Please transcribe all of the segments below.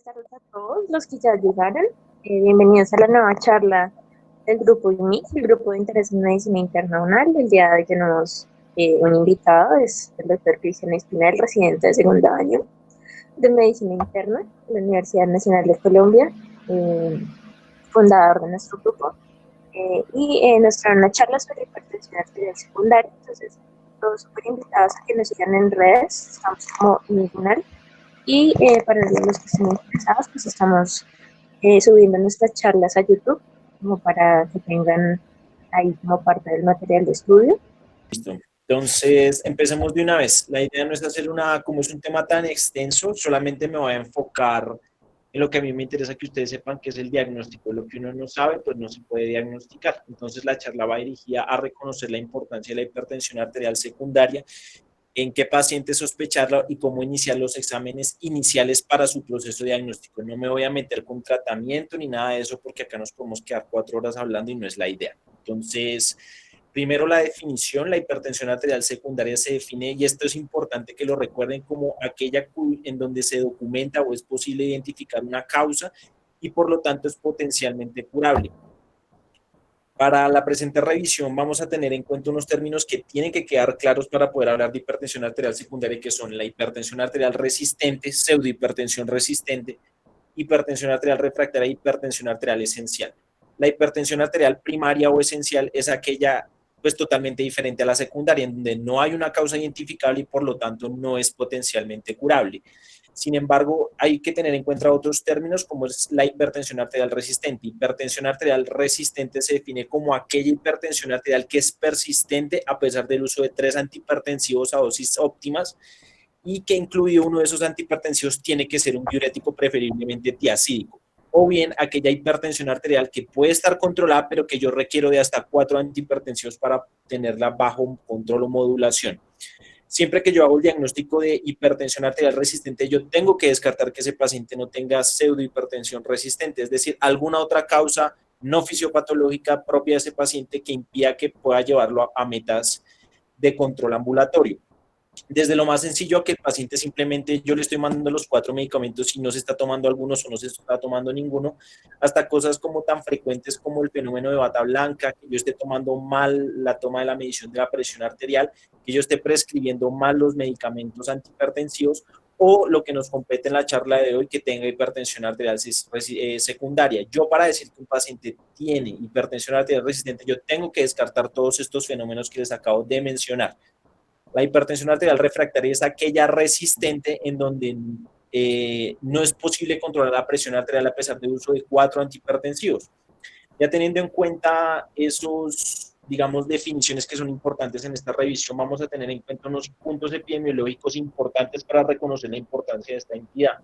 Buenas tardes a todos los que ya llegaron. Bienvenidos a la nueva charla del grupo IMIC, el Grupo de Interés en Medicina Interna UNAL. El día de hoy tenemos un invitado, es el doctor Cristian Espinal, residente de segundo año de Medicina Interna de la Universidad Nacional de Colombia, fundador de nuestro grupo, y nos trae una charla sobre hipertensión arterial secundaria. Entonces, todos súper invitados a que nos sigan en redes, estamos como IMIC UNAL. Y para los que estén interesados, pues estamos subiendo nuestras charlas a YouTube, como para que tengan ahí como parte del material de estudio. Listo. Entonces, empecemos de una vez. La idea no es hacer como es un tema tan extenso, solamente me voy a enfocar en lo que a mí me interesa que ustedes sepan, que es el diagnóstico. Lo que uno no sabe, pues no se puede diagnosticar. Entonces, la charla va dirigida a reconocer la importancia de la hipertensión arterial secundaria, en qué paciente sospecharla y cómo iniciar los exámenes iniciales para su proceso diagnóstico. No me voy a meter con tratamiento ni nada de eso, porque acá nos podemos quedar 4 horas hablando y no es la idea. Entonces, primero la definición: la hipertensión arterial secundaria se define, y esto es importante que lo recuerden, como aquella en donde se documenta o es posible identificar una causa y por lo tanto es potencialmente curable. Para la presente revisión vamos a tener en cuenta unos términos que tienen que quedar claros para poder hablar de hipertensión arterial secundaria, que son la hipertensión arterial resistente, pseudohipertensión resistente, hipertensión arterial refractaria e hipertensión arterial esencial. La hipertensión arterial primaria o esencial es aquella pues totalmente diferente a la secundaria, en donde no hay una causa identificable y por lo tanto no es potencialmente curable. Sin embargo, hay que tener en cuenta otros términos, como es la hipertensión arterial resistente. Hipertensión arterial resistente se define como aquella hipertensión arterial que es persistente a pesar del uso de 3 antihipertensivos a dosis óptimas, y que incluido uno de esos antihipertensivos tiene que ser un diurético, preferiblemente tiacídico. O bien aquella hipertensión arterial que puede estar controlada, pero que yo requiero de hasta 4 antihipertensivos para tenerla bajo control o modulación. Siempre que yo hago el diagnóstico de hipertensión arterial resistente, yo tengo que descartar que ese paciente no tenga pseudohipertensión resistente, es decir, alguna otra causa no fisiopatológica propia de ese paciente que impida que pueda llevarlo a metas de control ambulatorio. Desde lo más sencillo a que el paciente simplemente yo le estoy mandando los 4 medicamentos y no se está tomando algunos o no se está tomando ninguno, hasta cosas como tan frecuentes como el fenómeno de bata blanca, que yo esté tomando mal la toma de la medición de la presión arterial, que yo esté prescribiendo mal los medicamentos antihipertensivos, o lo que nos compete en la charla de hoy, que tenga hipertensión arterial secundaria. Yo, para decir que un paciente tiene hipertensión arterial resistente, yo tengo que descartar todos estos fenómenos que les acabo de mencionar. La hipertensión arterial refractaria es aquella resistente en donde no es posible controlar la presión arterial a pesar del uso de 4 antihipertensivos. Ya teniendo en cuenta esos, digamos, definiciones que son importantes en esta revisión, vamos a tener en cuenta unos puntos epidemiológicos importantes para reconocer la importancia de esta entidad.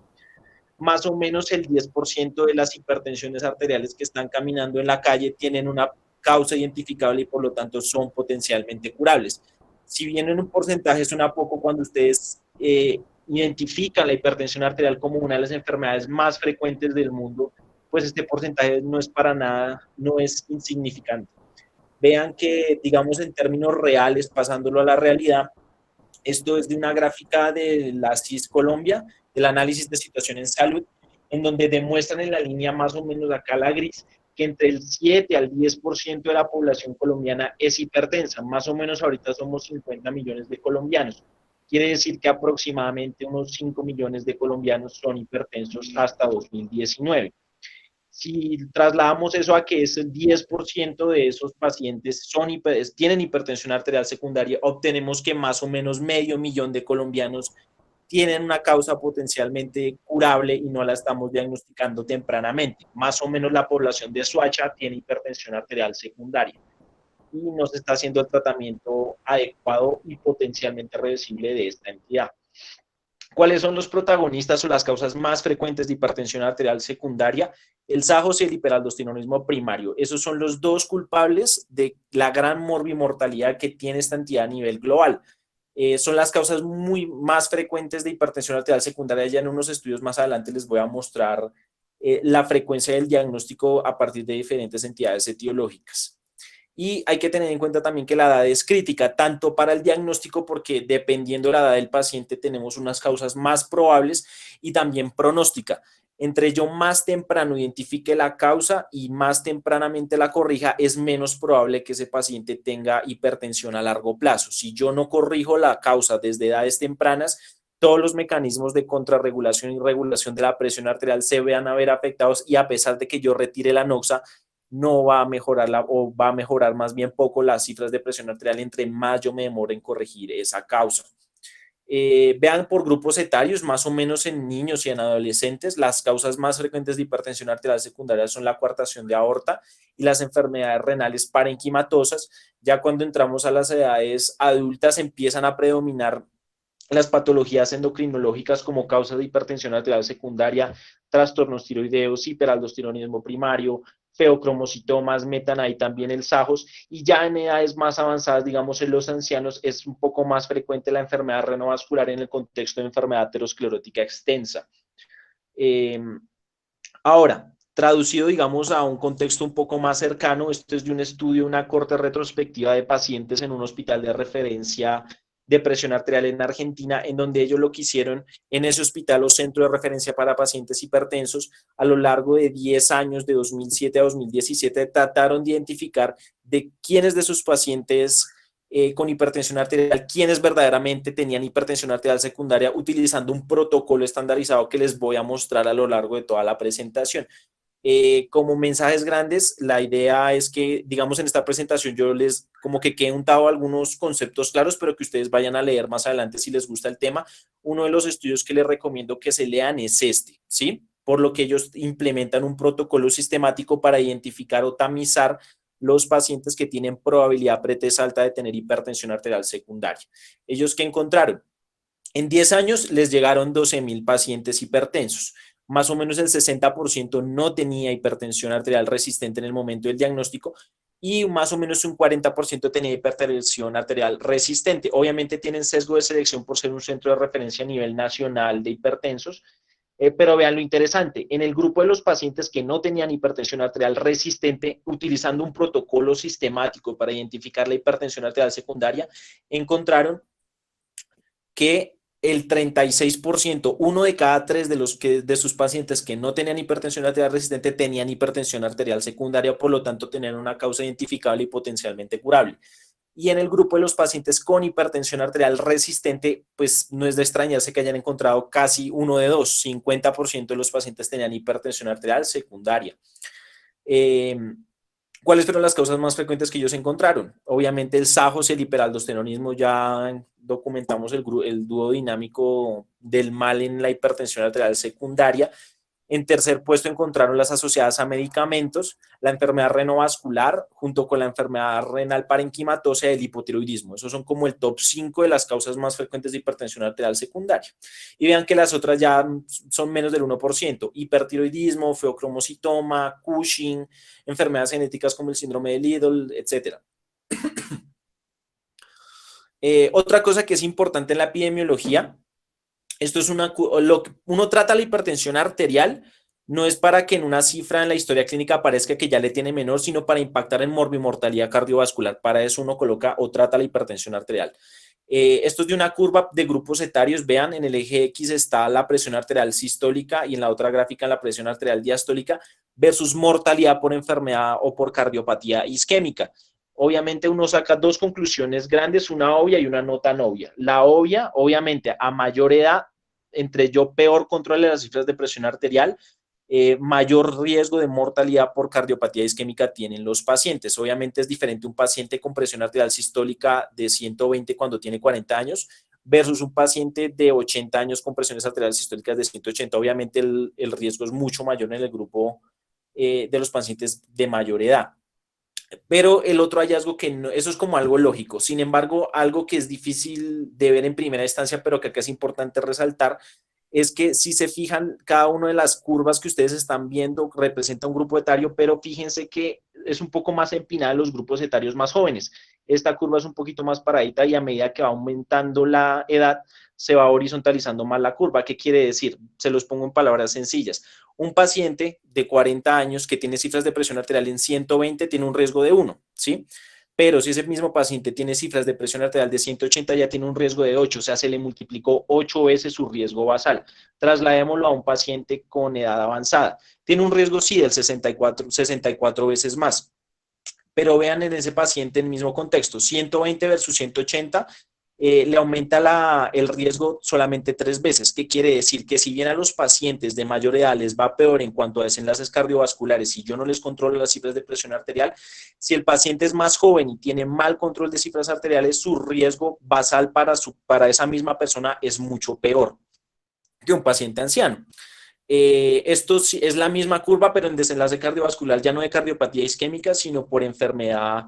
Más o menos el 10% de las hipertensiones arteriales que están caminando en la calle tienen una causa identificable y por lo tanto son potencialmente curables. Si bien en un porcentaje suena poco, cuando ustedes identifican la hipertensión arterial como una de las enfermedades más frecuentes del mundo, pues este porcentaje no es para nada, no es insignificante. Vean que, digamos, en términos reales, pasándolo a la realidad, esto es de una gráfica de la CIS Colombia, del análisis de situación en salud, en donde demuestran en la línea más o menos acá la gris, que entre el 7 al 10% de la población colombiana es hipertensa. Más o menos ahorita somos 50 millones de colombianos. Quiere decir que aproximadamente unos 5 millones de colombianos son hipertensos hasta 2019. Si trasladamos eso a que es el 10% de esos pacientes tienen hipertensión arterial secundaria, obtenemos que más o menos medio millón de colombianos tienen una causa potencialmente curable y no la estamos diagnosticando tempranamente. Más o menos la población de Soacha tiene hipertensión arterial secundaria y no se está haciendo el tratamiento adecuado y potencialmente reversible de esta entidad. ¿Cuáles son los protagonistas o las causas más frecuentes de hipertensión arterial secundaria? El SAJOS y el hiperaldosteronismo primario. Esos son los dos culpables de la gran morbimortalidad que tiene esta entidad a nivel global. Son las causas más frecuentes de hipertensión arterial secundaria. Ya en unos estudios más adelante les voy a mostrar la frecuencia del diagnóstico a partir de diferentes entidades etiológicas. Y hay que tener en cuenta también que la edad es crítica, tanto para el diagnóstico, porque dependiendo de la edad del paciente tenemos unas causas más probables, y también pronóstica. Entre yo más temprano identifique la causa y más tempranamente la corrija, es menos probable que ese paciente tenga hipertensión a largo plazo. Si yo no corrijo la causa desde edades tempranas, todos los mecanismos de contrarregulación y regulación de la presión arterial se vean a ver afectados, y a pesar de que yo retire la noxa, no va a mejorar o va a mejorar más bien poco las cifras de presión arterial entre más yo me demore en corregir esa causa. Vean por grupos etarios, más o menos en niños y en adolescentes, las causas más frecuentes de hipertensión arterial secundaria son la coartación de aorta y las enfermedades renales parenquimatosas. Ya cuando entramos a las edades adultas empiezan a predominar las patologías endocrinológicas como causa de hipertensión arterial secundaria, trastornos tiroideos, hiperaldosteronismo primario, feocromocitomas, metan ahí también el SAJOS, y ya en edades más avanzadas, digamos en los ancianos, es un poco más frecuente la enfermedad renovascular en el contexto de enfermedad aterosclerótica extensa. Ahora, traducido, digamos, a un contexto un poco más cercano, esto es de un estudio, una corte retrospectiva de pacientes en un hospital de referencia de presión arterial en Argentina, en donde ellos lo que hicieron en ese hospital o centro de referencia para pacientes hipertensos, a lo largo de 10 años, de 2007 a 2017, trataron de identificar de quiénes de sus pacientes con hipertensión arterial, quienes verdaderamente tenían hipertensión arterial secundaria, utilizando un protocolo estandarizado que les voy a mostrar a lo largo de toda la presentación. Como mensajes grandes, la idea es que, digamos, en esta presentación yo les como que quede untado algunos conceptos claros, pero que ustedes vayan a leer más adelante si les gusta el tema. Uno de los estudios que les recomiendo que se lean es este, ¿sí? Por lo que ellos implementan un protocolo sistemático para identificar o tamizar los pacientes que tienen probabilidad pretest alta de tener hipertensión arterial secundaria. ¿Ellos qué encontraron? En 10 años les llegaron 12,000 pacientes hipertensos. Más o menos el 60% no tenía hipertensión arterial resistente en el momento del diagnóstico, y más o menos un 40% tenía hipertensión arterial resistente. Obviamente tienen sesgo de selección por ser un centro de referencia a nivel nacional de hipertensos, pero vean lo interesante, en el grupo de los pacientes que no tenían hipertensión arterial resistente, utilizando un protocolo sistemático para identificar la hipertensión arterial secundaria, encontraron que el 36%, uno de cada tres de sus pacientes que no tenían hipertensión arterial resistente tenían hipertensión arterial secundaria, por lo tanto tenían una causa identificable y potencialmente curable. Y en el grupo de los pacientes con hipertensión arterial resistente, pues no es de extrañarse que hayan encontrado casi uno de dos, 50% de los pacientes tenían hipertensión arterial secundaria. ¿Cuáles fueron las causas más frecuentes que ellos encontraron? Obviamente el SAJOS y el hiperaldosteronismo, ya documentamos el dúo dinámico del mal en la hipertensión arterial secundaria. En tercer puesto encontraron las asociadas a medicamentos, la enfermedad renovascular, junto con la enfermedad renal parenquimatosa y el hipotiroidismo. Esos son como el top 5 de las causas más frecuentes de hipertensión arterial secundaria. Y vean que las otras ya son menos del 1%. Hipertiroidismo, feocromocitoma, Cushing, enfermedades genéticas como el síndrome de Liddle, etc. Otra cosa que es importante en la epidemiología, esto es uno trata la hipertensión arterial, no es para que en una cifra en la historia clínica parezca que ya le tiene menor, sino para impactar en morbimortalidad cardiovascular. Para eso uno coloca o trata la hipertensión arterial. Esto es de una curva de grupos etarios. Vean, en el eje X está la presión arterial sistólica y en la otra gráfica la presión arterial diastólica versus mortalidad por enfermedad o por cardiopatía isquémica. Obviamente uno saca dos conclusiones grandes, una obvia y una no tan obvia. La obvia, obviamente, a mayor edad, entre yo peor controle las cifras de presión arterial, mayor riesgo de mortalidad por cardiopatía isquémica tienen los pacientes. Obviamente es diferente un paciente con presión arterial sistólica de 120 cuando tiene 40 años versus un paciente de 80 años con presiones arteriales sistólicas de 180. Obviamente el riesgo es mucho mayor en el grupo de los pacientes de mayor edad. Pero el otro hallazgo que no, eso es como algo lógico. Sin embargo, algo que es difícil de ver en primera instancia, pero que acá es importante resaltar, es que si se fijan, cada una de las curvas que ustedes están viendo representa un grupo etario, pero fíjense que es un poco más empinada en los grupos etarios más jóvenes. Esta curva es un poquito más paradita y a medida que va aumentando la edad, se va horizontalizando más la curva. ¿Qué quiere decir? Se los pongo en palabras sencillas. Un paciente de 40 años que tiene cifras de presión arterial en 120 tiene un riesgo de 1, ¿sí? pero si ese mismo paciente tiene cifras de presión arterial de 180, ya tiene un riesgo de 8, o sea, se le multiplicó 8 veces su riesgo basal. Trasladémoslo a un paciente con edad avanzada. Tiene un riesgo, sí, del 64 veces más. Pero vean en ese paciente en el mismo contexto, 120 versus 180, le aumenta el riesgo solamente 3 veces. ¿Qué quiere decir? Que si bien a los pacientes de mayor edad les va peor en cuanto a desenlaces cardiovasculares, si yo no les controlo las cifras de presión arterial, si el paciente es más joven y tiene mal control de cifras arteriales, su riesgo basal para esa misma persona es mucho peor que un paciente anciano. Esto es la misma curva, pero en desenlace cardiovascular, ya no de cardiopatía isquémica, sino por enfermedad,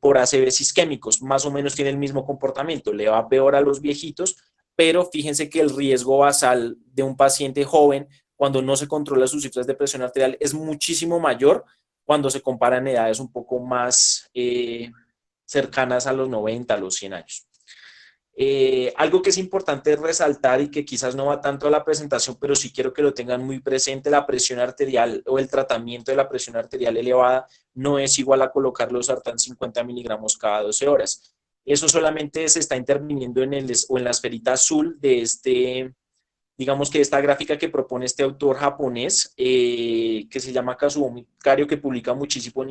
por ACVs isquémicos. Más o menos tiene el mismo comportamiento. Le va peor a los viejitos, pero fíjense que el riesgo basal de un paciente joven, cuando no se controla sus cifras de presión arterial, es muchísimo mayor cuando se comparan edades un poco más cercanas a los 90, a los 100 años. Algo que es importante resaltar y que quizás no va tanto a la presentación, pero sí quiero que lo tengan muy presente: la presión arterial o el tratamiento de la presión arterial elevada no es igual a colocar los sartán 50 miligramos cada 12 horas. Eso solamente se está interviniendo en la esferita azul de digamos que esta gráfica que propone este autor japonés, que se llama Kazuo Kario, que publica muchísimo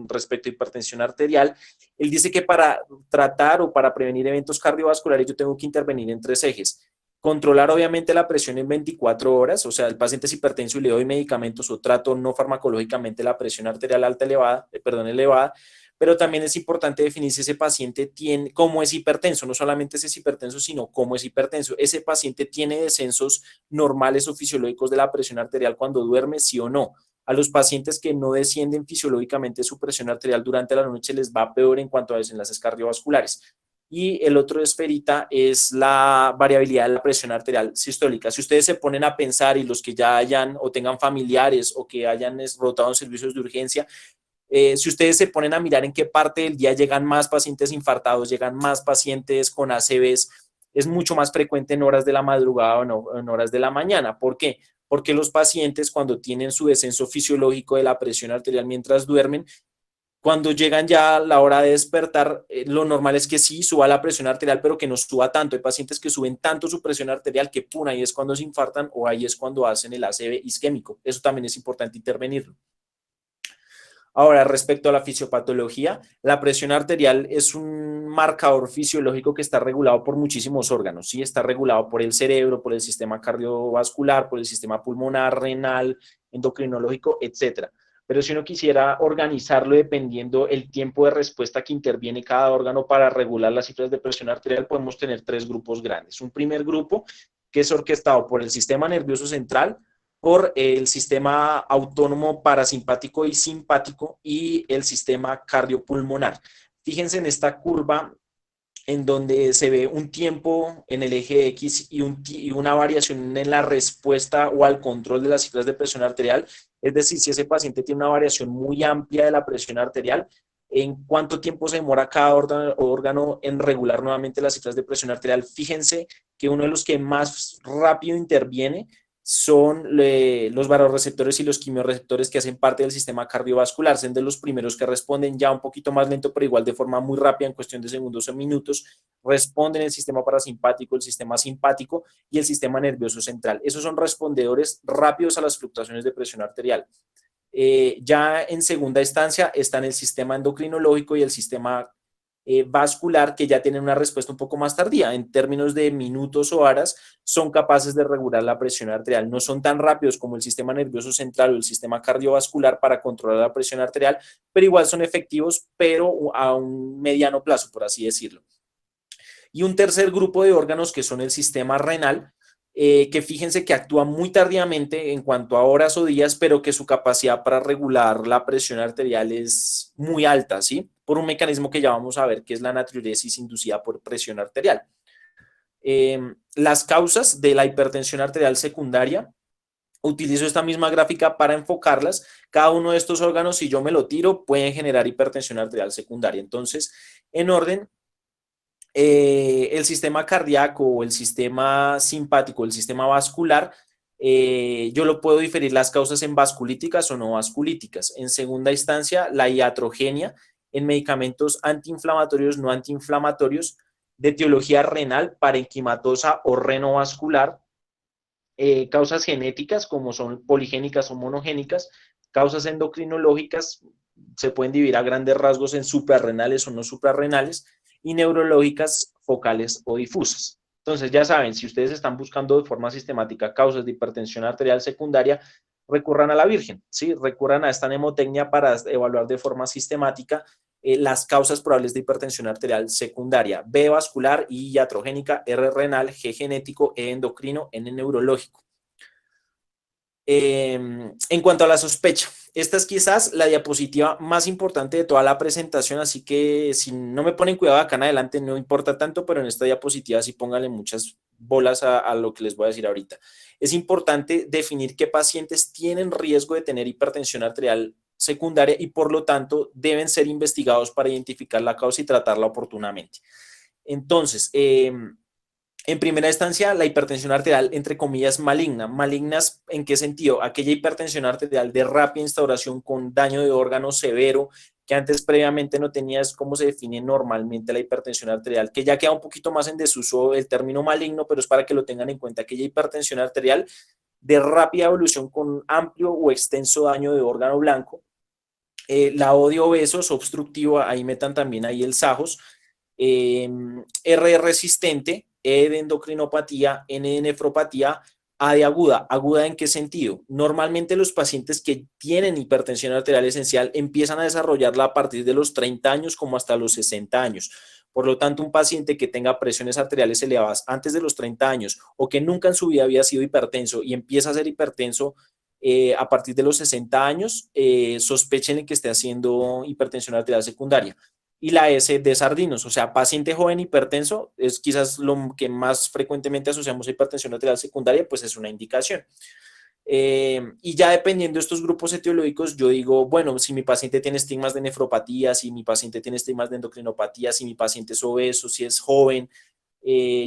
respecto a hipertensión arterial. Él dice que para tratar o para prevenir eventos cardiovasculares yo tengo que intervenir en 3 ejes. Controlar obviamente la presión en 24 horas, o sea, el paciente es hipertenso y le doy medicamentos o trato no farmacológicamente la presión arterial elevada, pero también es importante definir si ese paciente tiene, cómo es hipertenso, no solamente si es hipertenso, sino cómo es hipertenso. Ese paciente tiene descensos normales o fisiológicos de la presión arterial cuando duerme, sí o no. A los pacientes que no descienden fisiológicamente su presión arterial durante la noche les va peor en cuanto a desenlaces cardiovasculares. Y el otro esferita es la variabilidad de la presión arterial sistólica. Si ustedes se ponen a pensar, y los que ya hayan o tengan familiares o que hayan rotado en servicios de urgencia, si ustedes se ponen a mirar en qué parte del día llegan más pacientes infartados, llegan más pacientes con ACVs, es mucho más frecuente en horas de la madrugada o no, en horas de la mañana. ¿Por qué? Porque los pacientes, cuando tienen su descenso fisiológico de la presión arterial mientras duermen, cuando llegan ya a la hora de despertar, lo normal es que sí suba la presión arterial, pero que no suba tanto. Hay pacientes que suben tanto su presión arterial que pum, ahí es cuando se infartan o ahí es cuando hacen el ACV isquémico. Eso también es importante intervenirlo. Ahora, respecto a la fisiopatología, la presión arterial es un marcador fisiológico que está regulado por muchísimos órganos, ¿sí? Está regulado por el cerebro, por el sistema cardiovascular, por el sistema pulmonar, renal, endocrinológico, etcétera. Pero si uno quisiera organizarlo dependiendo el tiempo de respuesta que interviene cada órgano para regular las cifras de presión arterial, podemos tener 3 grupos grandes. Un primer grupo que es orquestado por el sistema nervioso central, por el sistema autónomo parasimpático y simpático y el sistema cardiopulmonar. Fíjense en esta curva en donde se ve un tiempo en el eje X y una variación en la respuesta o al control de las cifras de presión arterial. Es decir, si ese paciente tiene una variación muy amplia de la presión arterial, en cuánto tiempo se demora cada órgano en regular nuevamente las cifras de presión arterial. Fíjense que uno de los que más rápido interviene son los vasoreceptores y los quimiorreceptores, que hacen parte del sistema cardiovascular. Son de los primeros que responden, ya un poquito más lento, pero igual de forma muy rápida, en cuestión de segundos o minutos. Responden el sistema parasimpático, el sistema simpático y el sistema nervioso central. Esos son respondedores rápidos a las fluctuaciones de presión arterial. Ya en segunda instancia están el sistema endocrinológico y el sistema vascular, que ya tienen una respuesta un poco más tardía. En términos de minutos o horas, son capaces de regular la presión arterial. No son tan rápidos como el sistema nervioso central o el sistema cardiovascular para controlar la presión arterial, pero igual son efectivos, pero a un mediano plazo, por así decirlo. Y un tercer grupo de órganos, que son el sistema renal, que fíjense que actúa muy tardíamente en cuanto a horas o días, pero que su capacidad para regular la presión arterial es muy alta, ¿sí? Por un mecanismo que ya vamos a ver, que es la natriuresis inducida por presión arterial. Las causas de la hipertensión arterial secundaria, utilizo esta misma gráfica para enfocarlas. Cada uno de estos órganos, si yo me lo tiro, pueden generar hipertensión arterial secundaria. Entonces, en orden, el sistema cardíaco o el sistema simpático, el sistema vascular, yo lo puedo diferir las causas en vasculíticas o no vasculíticas. En segunda instancia, la iatrogenia, en medicamentos antiinflamatorios, no antiinflamatorios, de etiología renal, parenquimatosa o renovascular, causas genéticas como son poligénicas o monogénicas, causas endocrinológicas, se pueden dividir a grandes rasgos en suprarrenales o no suprarrenales, y neurológicas, focales o difusas. Entonces, ya saben, si ustedes están buscando de forma sistemática causas de hipertensión arterial secundaria, recurran a la Virgen, ¿sí? Recurran a esta mnemotecnia para evaluar de forma sistemática las causas probables de hipertensión arterial secundaria: B vascular, I iatrogénica, R renal, G genético, E endocrino, N neurológico. En cuanto a la sospecha, esta es quizás la diapositiva más importante de toda la presentación, así que si no me ponen cuidado acá en adelante no importa tanto, pero en esta diapositiva sí pónganle muchas bolas a lo que les voy a decir ahorita. Es importante definir qué pacientes tienen riesgo de tener hipertensión arterial secundaria y por lo tanto deben ser investigados para identificar la causa y tratarla oportunamente. Entonces, en primera instancia, la hipertensión arterial, entre comillas, maligna. ¿Malignas en qué sentido? Aquella hipertensión arterial de rápida instauración con daño de órgano severo, que antes previamente no tenía, es como se define normalmente la hipertensión arterial, que ya queda un poquito más en desuso el término maligno, pero es para que lo tengan en cuenta. Aquella hipertensión arterial de rápida evolución con amplio o extenso daño de órgano blanco. La O de obesos, obstructiva, ahí metan también ahí el SAJOS. R resistente, E de endocrinopatía, N de nefropatía, A de aguda. ¿Aguda en qué sentido? Normalmente los pacientes que tienen hipertensión arterial esencial empiezan a desarrollarla a partir de los 30 años como hasta los 60 años. Por lo tanto, un paciente que tenga presiones arteriales elevadas antes de los 30 años o que nunca en su vida había sido hipertenso y empieza a ser hipertenso a partir de los 60 años, sospechen que esté haciendo hipertensión arterial secundaria. Y la S de sardinos, o sea, paciente joven hipertenso, es quizás lo que más frecuentemente asociamos a hipertensión arterial secundaria, pues es una indicación. Y ya dependiendo de estos grupos etiológicos, yo digo, bueno, si mi paciente tiene estigmas de nefropatía, si mi paciente tiene estigmas de endocrinopatía, si mi paciente es obeso, si es joven,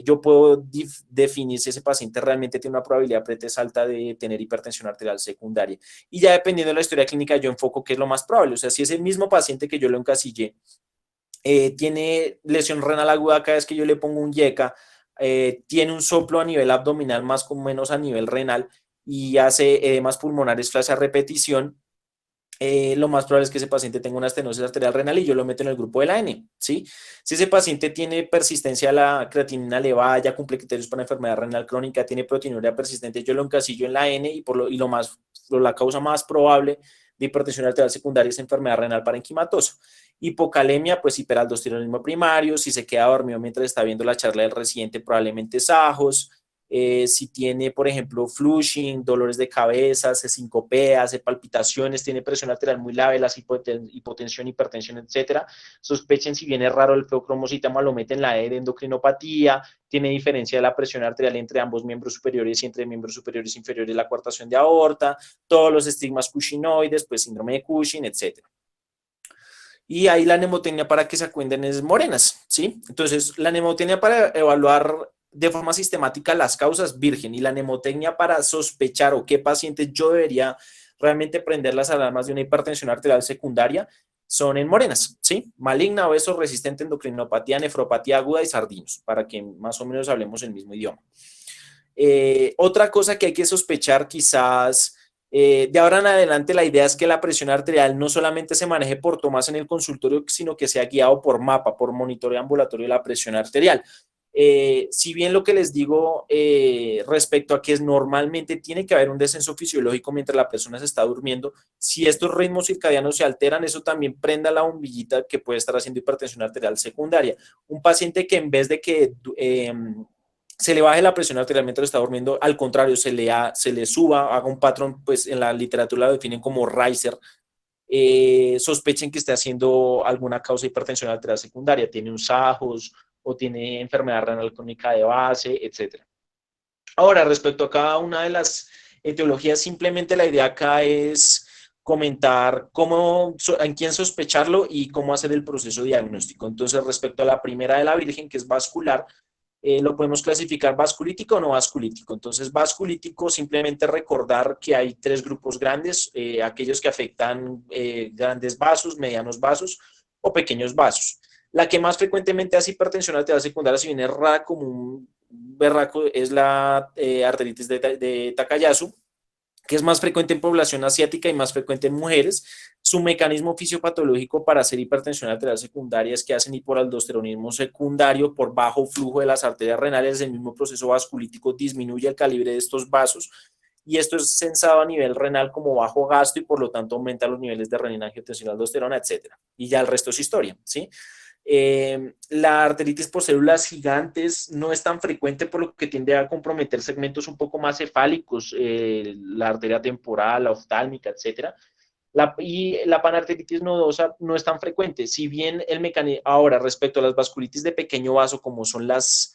yo puedo definir si ese paciente realmente tiene una probabilidad pretest alta de tener hipertensión arterial secundaria. Y ya dependiendo de la historia clínica, yo enfoco qué es lo más probable. O sea, si ese mismo paciente que yo lo encasillé tiene lesión renal aguda cada vez que yo le pongo un YECA, tiene un soplo a nivel abdominal más o menos a nivel renal y hace edemas pulmonares flash a repetición, lo más probable es que ese paciente tenga una estenosis arterial renal y yo lo meto en el grupo de la N, ¿sí? Si ese paciente tiene persistencia a la creatinina elevada, ya cumple criterios para enfermedad renal crónica, tiene proteinuria persistente, yo lo encasillo en la N y la causa más probable de hipertensión arterial secundaria es enfermedad renal parenquimatosa. Hipocalemia, pues hiperaldosteronismo primario. Si se queda dormido mientras está viendo la charla del residente, probablemente SAJOS. Si tiene, por ejemplo, flushing, dolores de cabeza, se sincopea, hace palpitaciones, tiene presión arterial muy leve, las hipotensión, hipertensión, etcétera. Sospechen si viene raro el feocromocitamo, lo meten en la E de endocrinopatía, tiene diferencia de la presión arterial entre ambos miembros superiores y entre miembros superiores e inferiores, la coartación de aorta, todos los estigmas cushinoides, pues síndrome de Cushing, etcétera. Y ahí la mnemotecnia para que se acuerden es morenas, ¿sí? Entonces, la mnemotecnia para evaluar de forma sistemática las causas, virgen, y la mnemotecnia para sospechar o qué pacientes yo debería realmente prender las alarmas de una hipertensión arterial secundaria son en morenas, ¿sí? Maligna, obeso, resistente, endocrinopatía, nefropatía aguda y sardinos, para que más o menos hablemos el mismo idioma. Otra cosa que hay que sospechar quizás... de ahora en adelante la idea es que la presión arterial no solamente se maneje por tomas en el consultorio, sino que sea guiado por mapa, por monitoreo ambulatorio de la presión arterial. Si bien lo que les digo respecto a que normalmente tiene que haber un descenso fisiológico mientras la persona se está durmiendo, si estos ritmos circadianos se alteran, eso también prenda la bombillita que puede estar haciendo hipertensión arterial secundaria. Un paciente que en vez de que se le baje la presión arterial mientras está durmiendo, al contrario, se le suba, haga un patrón, pues en la literatura lo definen como riser, sospechen que esté haciendo alguna causa de hipertensión arterial secundaria, tiene un SAJOS o tiene enfermedad renal crónica de base, etc. Ahora, respecto a cada una de las etiologías, simplemente la idea acá es comentar en quién sospecharlo y cómo hacer el proceso diagnóstico. Entonces, respecto a la primera de la Virgen, que es vascular, lo podemos clasificar vasculítico o no vasculítico. Entonces, vasculítico, simplemente recordar que hay tres grupos grandes, aquellos que afectan grandes vasos, medianos vasos, o pequeños vasos. La que más frecuentemente hace hipertensión arterial secundaria, si bien es rara como un berraco, es la arteritis de Takayasu, que es más frecuente en población asiática y más frecuente en mujeres. Su mecanismo fisiopatológico para hacer hipertensión arterial secundaria es que hacen hiporaldosteronismo secundario por bajo flujo de las arterias renales. El mismo proceso vasculítico disminuye el calibre de estos vasos y esto es sensado a nivel renal como bajo gasto y por lo tanto aumenta los niveles de renina, angiotensina, aldosterona, etcétera. Y ya el resto es historia, ¿sí? La arteritis por células gigantes no es tan frecuente, por lo que tiende a comprometer segmentos un poco más cefálicos, la arteria temporal, la oftálmica, etcétera. Y la panarteritis nodosa no es tan frecuente, si bien el mecanismo, ahora respecto a las vasculitis de pequeño vaso, como son las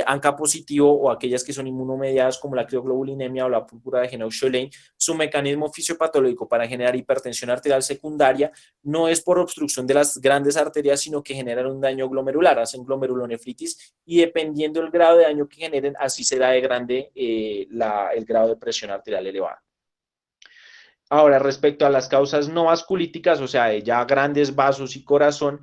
ANCA positivo o aquellas que son inmunomediadas como la crioglobulinemia o la púrpura de Genoux-Cholin, su mecanismo fisiopatológico para generar hipertensión arterial secundaria no es por obstrucción de las grandes arterias, sino que generan un daño glomerular, hacen glomerulonefritis y dependiendo del grado de daño que generen, así será de grande el grado de presión arterial elevada. Ahora, respecto a las causas no vasculíticas, o sea, de ya grandes vasos y corazón,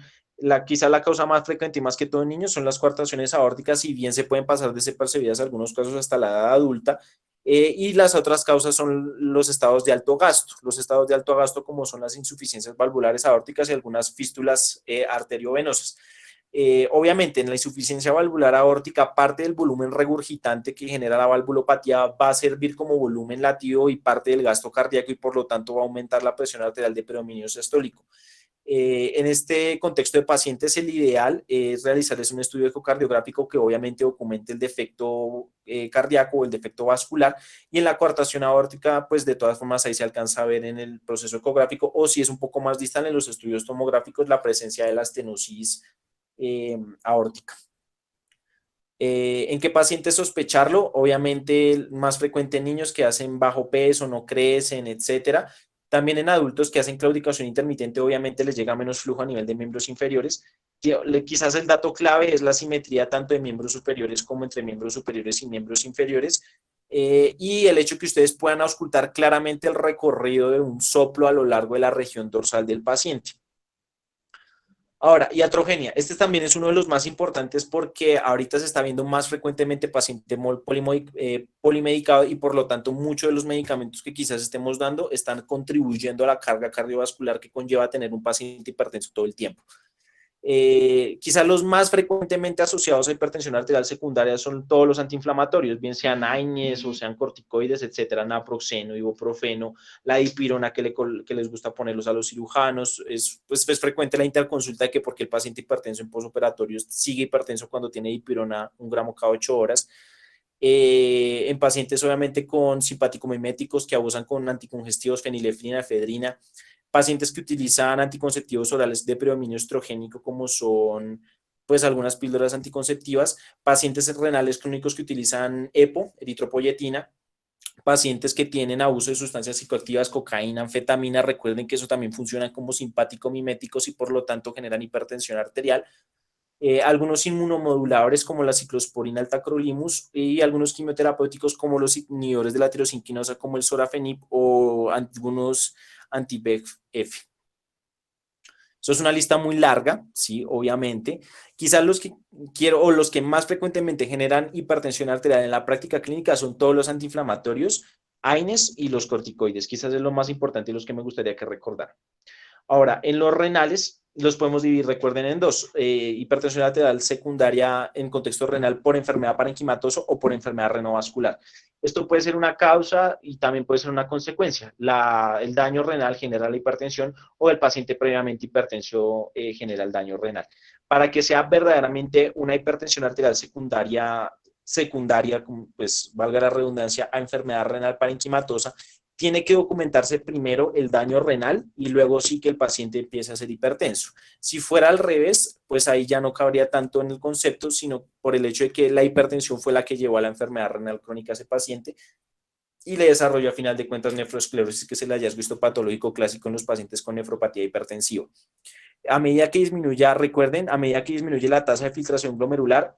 quizá la causa más frecuente y más que todo en niños son las coartaciones aórticas, si bien se pueden pasar desapercibidas en algunos casos hasta la edad adulta, y las otras causas son los estados de alto gasto. Los estados de alto gasto como son las insuficiencias valvulares aórticas y algunas fístulas arteriovenosas. Obviamente, en la insuficiencia valvular aórtica, parte del volumen regurgitante que genera la valvulopatía va a servir como volumen latido y parte del gasto cardíaco y por lo tanto va a aumentar la presión arterial de predominio sistólico. En este contexto de pacientes, el ideal es realizarles un estudio ecocardiográfico que obviamente documente el defecto cardíaco o el defecto vascular, y en la coartación aórtica, pues de todas formas ahí se alcanza a ver en el proceso ecográfico, o si es un poco más distal en los estudios tomográficos, la presencia de la estenosis aórtica. ¿En qué pacientes sospecharlo? Obviamente más frecuente en niños que hacen bajo peso, no crecen, etcétera. También en adultos que hacen claudicación intermitente, obviamente les llega menos flujo a nivel de miembros inferiores. Quizás el dato clave es la simetría tanto de miembros superiores como entre miembros superiores y miembros inferiores. Y el hecho que ustedes puedan auscultar claramente el recorrido de un soplo a lo largo de la región dorsal del paciente. Ahora, iatrogenia. Este también es uno de los más importantes porque ahorita se está viendo más frecuentemente paciente polimedicado y por lo tanto muchos de los medicamentos que quizás estemos dando están contribuyendo a la carga cardiovascular que conlleva tener un paciente hipertenso todo el tiempo. Quizás los más frecuentemente asociados a hipertensión arterial secundaria son todos los antiinflamatorios, bien sean AINES o sean corticoides, etcétera, naproxeno, ibuprofeno, la dipirona que les gusta ponerlos a los cirujanos. Pues, es frecuente la interconsulta de que porque el paciente hipertenso en postoperatorio sigue hipertenso cuando tiene dipirona 1 gramo cada 8 horas. En pacientes obviamente con simpaticomiméticos que abusan con anticongestivos, fenilefrina, efedrina, pacientes que utilizan anticonceptivos orales de predominio estrogénico como son pues algunas píldoras anticonceptivas, pacientes renales crónicos que utilizan EPO, eritropoyetina, pacientes que tienen abuso de sustancias psicoactivas, cocaína, anfetamina, recuerden que eso también funciona como simpático-miméticos y por lo tanto generan hipertensión arterial. Algunos inmunomoduladores como la ciclosporina, el tacrolimus, y algunos quimioterapéuticos como los inhibidores de la tirosinquinosa como el sorafenib o algunos anti-VEGF. Eso es una lista muy larga, sí, obviamente. Quizás los que quiero o los que más frecuentemente generan hipertensión arterial en la práctica clínica son todos los antiinflamatorios, AINES y los corticoides. Quizás es lo más importante y los que me gustaría que recordar. Ahora, en los renales los podemos dividir, recuerden, en dos: hipertensión arterial secundaria en contexto renal por enfermedad parenquimatosa o por enfermedad renovascular. Esto puede ser una causa y también puede ser una consecuencia. El daño renal genera la hipertensión o el paciente previamente hipertenso genera el daño renal. Para que sea verdaderamente una hipertensión arterial secundaria, pues valga la redundancia, a enfermedad renal parenquimatosa, tiene que documentarse primero el daño renal y luego sí que el paciente empiece a ser hipertenso. Si fuera al revés, pues ahí ya no cabría tanto en el concepto, sino por el hecho de que la hipertensión fue la que llevó a la enfermedad renal crónica a ese paciente y le desarrolló a final de cuentas nefroesclerosis, que es el hallazgo histopatológico clásico en los pacientes con nefropatía hipertensiva. A medida que disminuya, recuerden, a medida que disminuye la tasa de filtración glomerular,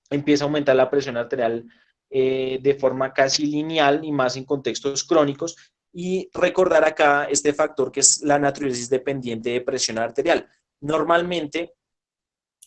empieza a aumentar la presión arterial de forma casi lineal y más en contextos crónicos. Y recordar acá este factor que es la natriuresis dependiente de presión arterial. Normalmente,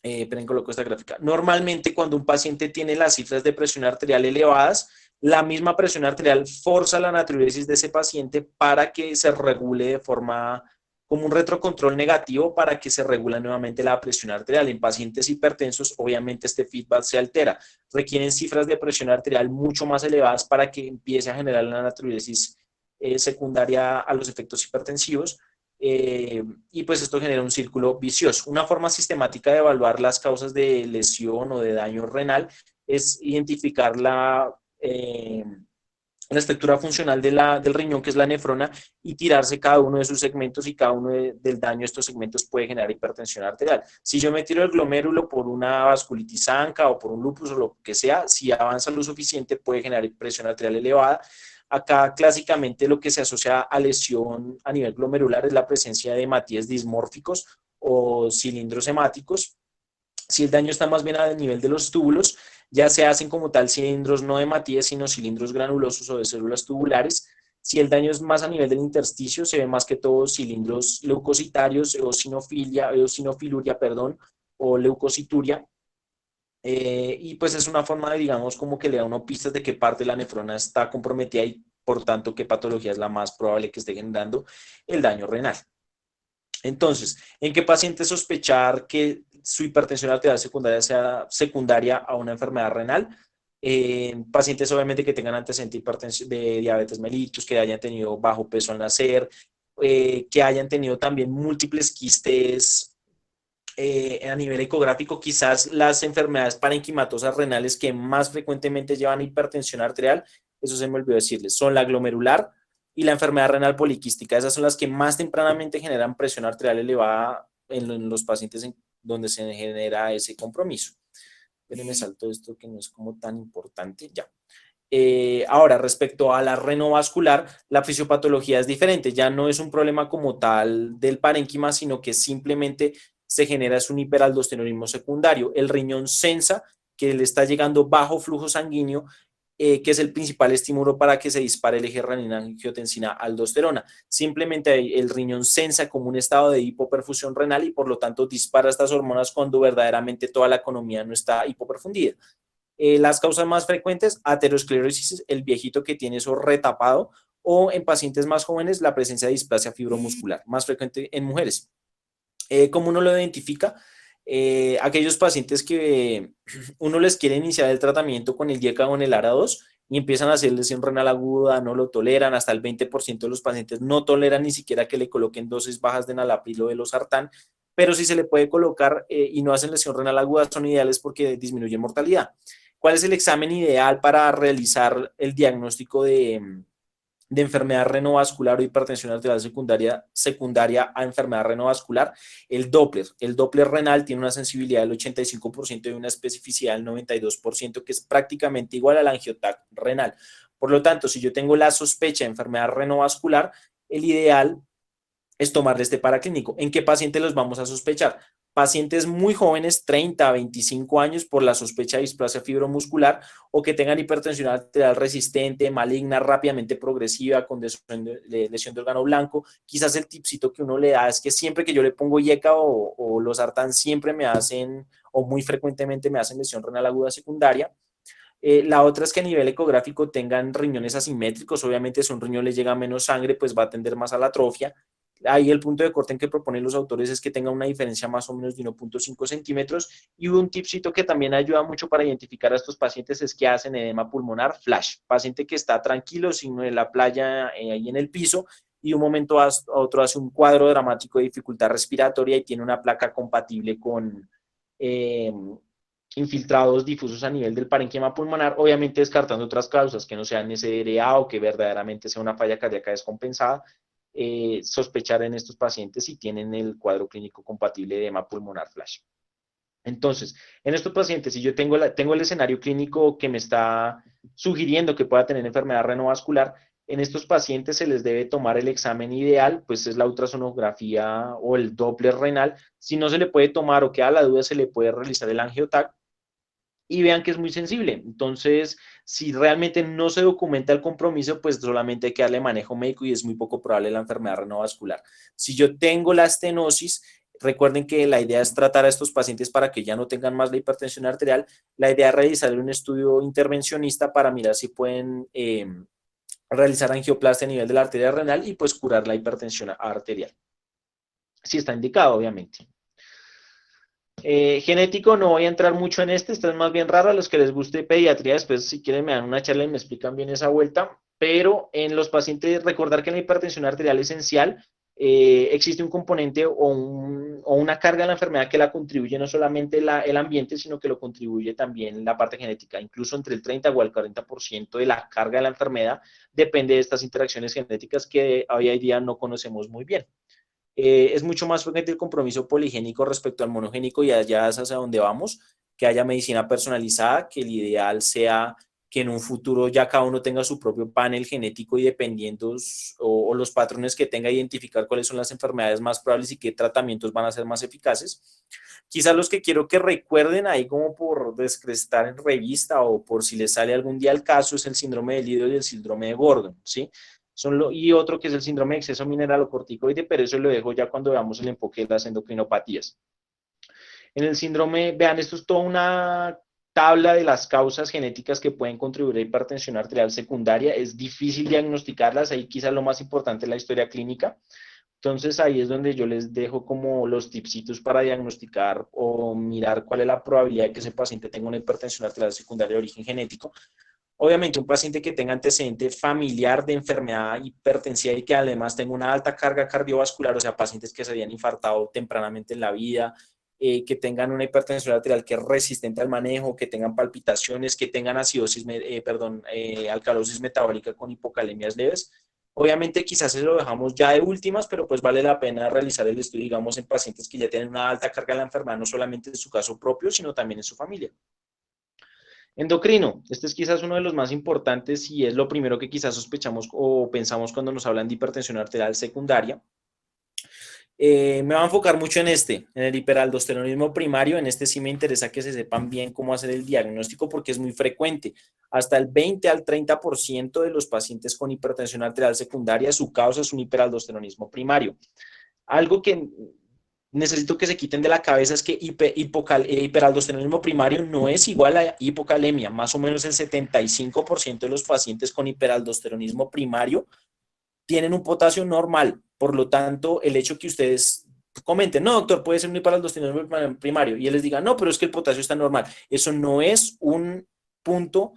esperen, coloco esta gráfica. Normalmente, cuando un paciente tiene las cifras de presión arterial elevadas, la misma presión arterial forza la natriuresis de ese paciente para que se regule de forma como un retrocontrol negativo para que se regule nuevamente la presión arterial. En pacientes hipertensos, obviamente este feedback se altera. Requieren cifras de presión arterial mucho más elevadas para que empiece a generar la natriuresis secundaria a los efectos hipertensivos. Y pues esto genera un círculo vicioso. Una forma sistemática de evaluar las causas de lesión o de daño renal es identificar la estructura funcional del riñón, que es la nefrona, y tirarse cada uno de sus segmentos, y cada uno del daño de estos segmentos puede generar hipertensión arterial. Si yo me tiro el glomérulo por una vasculitis ANCA o por un lupus o lo que sea, si avanza lo suficiente puede generar presión arterial elevada. Acá clásicamente lo que se asocia a lesión a nivel glomerular es la presencia de hematíes dismórficos o cilindros hemáticos. Si el daño está más bien a nivel de los túbulos, ya se hacen como tal cilindros no de hematíes, sino cilindros granulosos o de células tubulares. Si el daño es más a nivel del intersticio, se ve más que todo cilindros leucocitarios, eosinofiluria, perdón, o leucocituria. Y pues es una forma de, digamos, como que le da uno pistas de qué parte de la nefrona está comprometida y por tanto qué patología es la más probable que esté generando el daño renal. Entonces, ¿en qué paciente sospechar que su hipertensión arterial secundaria sea secundaria a una enfermedad renal? Pacientes obviamente que tengan antecedentes de diabetes mellitus, que hayan tenido bajo peso al nacer, que hayan tenido también múltiples quistes a nivel ecográfico. Quizás las enfermedades parenquimatosas renales que más frecuentemente llevan hipertensión arterial, eso se me olvidó decirles, son la glomerular y la enfermedad renal poliquística. Esas son las que más tempranamente generan presión arterial elevada en los pacientes donde se genera ese compromiso. Pero me salto esto que no es como tan importante, ya. Ahora, respecto a la renovascular, la fisiopatología es diferente, ya no es un problema como tal del parénquima, sino que simplemente se genera es un hiperaldosteronismo secundario. El riñón sensa que le está llegando bajo flujo sanguíneo, que es el principal estímulo para que se dispare el eje renina-angiotensina-aldosterona. Simplemente el riñón sensa como un estado de hipoperfusión renal y por lo tanto dispara estas hormonas cuando verdaderamente toda la economía no está hipoperfundida. Las causas más frecuentes, aterosclerosis, el viejito que tiene eso retapado, o en pacientes más jóvenes, la presencia de displasia fibromuscular, más frecuente en mujeres. ¿Cómo uno lo identifica? Aquellos pacientes que uno les quiere iniciar el tratamiento con el YECA o en el ARA2 y empiezan a hacer lesión renal aguda, no lo toleran, hasta el 20% de los pacientes no toleran ni siquiera que le coloquen dosis bajas de enalapril o de losartán, pero si se le puede colocar y no hacen lesión renal aguda, son ideales porque disminuyen mortalidad. ¿Cuál es el examen ideal para realizar el diagnóstico de enfermedad renovascular o hipertensión arterial secundaria a enfermedad renovascular? El Doppler. El Doppler renal tiene una sensibilidad del 85% y una especificidad del 92%, que es prácticamente igual al angiotac renal. Por lo tanto, si yo tengo la sospecha de enfermedad renovascular, el ideal es tomarle este paraclínico. ¿En qué pacientes los vamos a sospechar? Pacientes muy jóvenes, 30 a 25 años, por la sospecha de displasia fibromuscular o que tengan hipertensión arterial resistente, maligna, rápidamente progresiva, con lesión de órgano blanco. Quizás el tipcito que uno le da es que siempre que yo le pongo IECA o losartán, siempre me hacen, o muy frecuentemente me hacen lesión renal aguda secundaria. La otra es que a nivel ecográfico tengan riñones asimétricos. Obviamente, si a un riñón le llega menos sangre, pues va a tender más a la atrofia. Ahí el punto de corte en que proponen los autores es que tenga una diferencia más o menos de 1.5 centímetros. Y un tipcito que también ayuda mucho para identificar a estos pacientes es que hacen edema pulmonar flash. Paciente que está tranquilo, sino en la playa, ahí en el piso, y de un momento a otro hace un cuadro dramático de dificultad respiratoria y tiene una placa compatible con infiltrados difusos a nivel del parénquima pulmonar, obviamente descartando otras causas que no sean SDRA o que verdaderamente sea una falla cardíaca descompensada. Sospechar en estos pacientes si tienen el cuadro clínico compatible de edema pulmonar flash. Entonces, en estos pacientes, si yo tengo el escenario clínico que me está sugiriendo que pueda tener enfermedad renovascular, en estos pacientes se les debe tomar el examen ideal, pues es la ultrasonografía o el Doppler renal. Si no se le puede tomar o queda la duda, se le puede realizar el angiotac y vean que es muy sensible. Entonces, si realmente no se documenta el compromiso, pues solamente hay que darle manejo médico y es muy poco probable la enfermedad renovascular. Si yo tengo la estenosis, Recuerden que la idea es tratar a estos pacientes para que ya no tengan más la hipertensión arterial. La idea es realizar un estudio intervencionista para mirar si pueden realizar angioplastia a nivel de la arteria renal y pues curar la hipertensión arterial. Si está indicado, obviamente. Genético, no voy a entrar mucho en este es más bien raro. A los que les guste pediatría, después si quieren me dan una charla y me explican bien esa vuelta. Pero en los pacientes, recordar que en la hipertensión arterial esencial existe un componente o una carga de la enfermedad que la contribuye no solamente el ambiente, sino que lo contribuye también la parte genética. Incluso entre el 30 o el 40% de la carga de la enfermedad depende de estas interacciones genéticas que hoy en día no conocemos muy bien. Es mucho más frecuente el compromiso poligénico respecto al monogénico y allá es hacia donde vamos, que haya medicina personalizada, que el ideal sea que en un futuro ya cada uno tenga su propio panel genético y dependiendo o los patrones que tenga, identificar cuáles son las enfermedades más probables y qué tratamientos van a ser más eficaces. Quizás los que quiero que recuerden ahí como por descrestar en revista o por si les sale algún día el caso es el síndrome de Liddle y el síndrome de Gordon, ¿sí? Y otro que es el síndrome de exceso mineralocorticoide, pero eso lo dejo ya cuando veamos el enfoque de las endocrinopatías. En el síndrome, vean, esto es toda una tabla de las causas genéticas que pueden contribuir a hipertensión arterial secundaria. Es difícil diagnosticarlas, ahí quizás lo más importante es la historia clínica. Entonces ahí es donde yo les dejo como los tipsitos para diagnosticar o mirar cuál es la probabilidad de que ese paciente tenga una hipertensión arterial secundaria de origen genético. Obviamente, un paciente que tenga antecedente familiar de enfermedad hipertensiva y que además tenga una alta carga cardiovascular, o sea, pacientes que se habían infartado tempranamente en la vida, que tengan una hipertensión arterial que es resistente al manejo, que tengan palpitaciones, que tengan alcalosis metabólica con hipocalemias leves. Obviamente, quizás se lo dejamos ya de últimas, pero pues vale la pena realizar el estudio, digamos, en pacientes que ya tienen una alta carga de la enfermedad, no solamente en su caso propio, sino también en su familia. Endocrino, este es quizás uno de los más importantes y es lo primero que quizás sospechamos o pensamos cuando nos hablan de hipertensión arterial secundaria. Me voy a enfocar mucho en el hiperaldosteronismo primario. En este sí me interesa que se sepan bien cómo hacer el diagnóstico porque es muy frecuente. Hasta el 20 al 30% de los pacientes con hipertensión arterial secundaria, su causa es un hiperaldosteronismo primario. Algo que necesito que se quiten de la cabeza es que hiperaldosteronismo primario no es igual a hipocalemia. Más o menos el 75% de los pacientes con hiperaldosteronismo primario tienen un potasio normal. Por lo tanto, el hecho que ustedes comenten, no, doctor, puede ser un hiperaldosteronismo primario, y él les diga, no, pero es que el potasio está normal. Eso no es un punto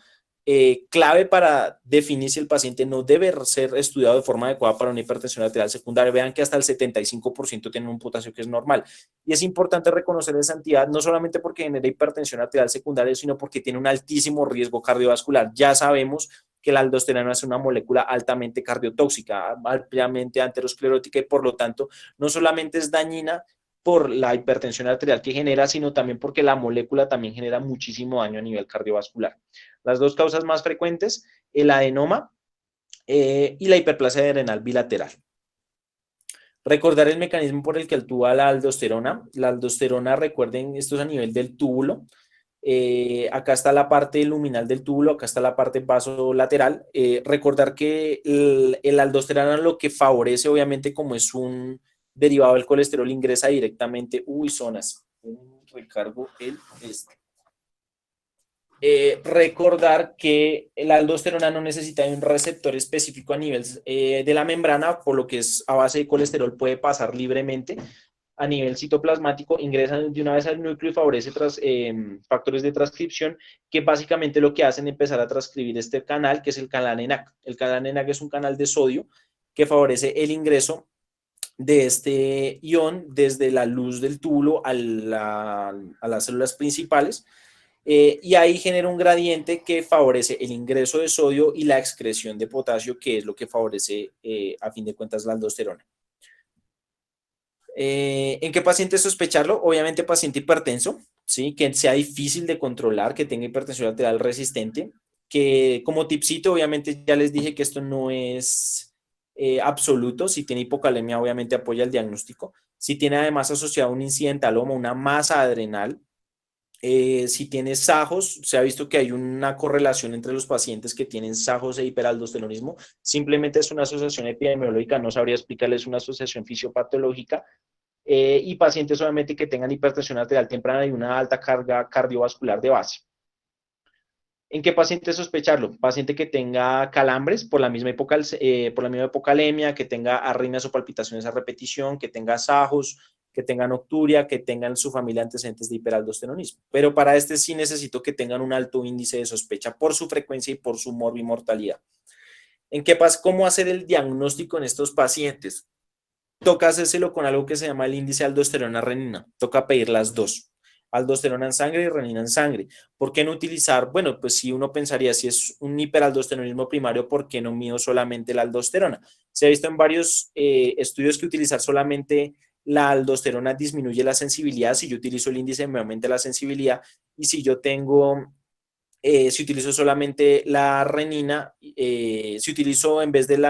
clave para definir si el paciente no debe ser estudiado de forma adecuada para una hipertensión arterial secundaria. Vean que hasta el 75% tienen un potasio que es normal. Y es importante reconocer esa entidad, no solamente porque genera hipertensión arterial secundaria, sino porque tiene un altísimo riesgo cardiovascular. Ya sabemos que la aldosterona es una molécula altamente cardiotóxica, ampliamente aterosclerótica y por lo tanto no solamente es dañina por la hipertensión arterial que genera, sino también porque la molécula también genera muchísimo daño a nivel cardiovascular. Las dos causas más frecuentes, el adenoma y la hiperplasia renal bilateral. Recordar el mecanismo por el que actúa la aldosterona. La aldosterona, recuerden, esto es a nivel del túbulo. Acá está la parte luminal del túbulo, acá está la parte vasolateral. Recordar que el aldosterona lo que favorece, obviamente, como es un derivado del colesterol, ingresa directamente. Zonas. Recargo recordar que la aldosterona no necesita de un receptor específico a nivel de la membrana, por lo que es a base de colesterol puede pasar libremente a nivel citoplasmático, ingresa de una vez al núcleo y favorece factores de transcripción que básicamente lo que hacen es empezar a transcribir este canal, que es el canal ENaC. El canal ENaC es un canal de sodio que favorece el ingreso de este ion desde la luz del túbulo a las células principales. Y ahí genera un gradiente que favorece el ingreso de sodio y la excreción de potasio, que es lo que favorece, a fin de cuentas, la aldosterona. ¿En qué paciente sospecharlo? Obviamente paciente hipertenso, ¿sí? Que sea difícil de controlar, que tenga hipertensión arterial resistente, que como tipcito, obviamente ya les dije que esto no es absoluto. Si tiene hipocalemia, obviamente apoya el diagnóstico. Si tiene además asociado un incidentaloma, una masa adrenal, si tienes SAJOS, se ha visto que hay una correlación entre los pacientes que tienen SAJOS e hiperaldosteronismo. Simplemente es una asociación epidemiológica, no sabría explicarles una asociación fisiopatológica. y pacientes obviamente que tengan hipertensión arterial temprana y una alta carga cardiovascular de base. ¿En qué paciente sospecharlo? Paciente que tenga calambres por la misma hipocalemia, que tenga arritmias o palpitaciones a repetición, que tenga SAJOS, que tenga nocturia, que tengan en su familia antecedentes de hiperaldosteronismo. Pero para este sí necesito que tengan un alto índice de sospecha por su frecuencia y por su morbimortalidad. ¿Cómo hacer el diagnóstico en estos pacientes? Toca hacérselo con algo que se llama el índice de aldosterona-renina. Toca pedir las dos, aldosterona en sangre y renina en sangre. ¿Por qué no utilizar? Bueno, pues si uno pensaría, si es un hiperaldosteronismo primario, ¿por qué no mido solamente la aldosterona? Se ha visto en varios estudios que utilizar solamente la aldosterona disminuye la sensibilidad. Si yo utilizo el índice, me aumenta la sensibilidad. Y si yo tengo si utilizo solamente la renina, si utilizo en vez del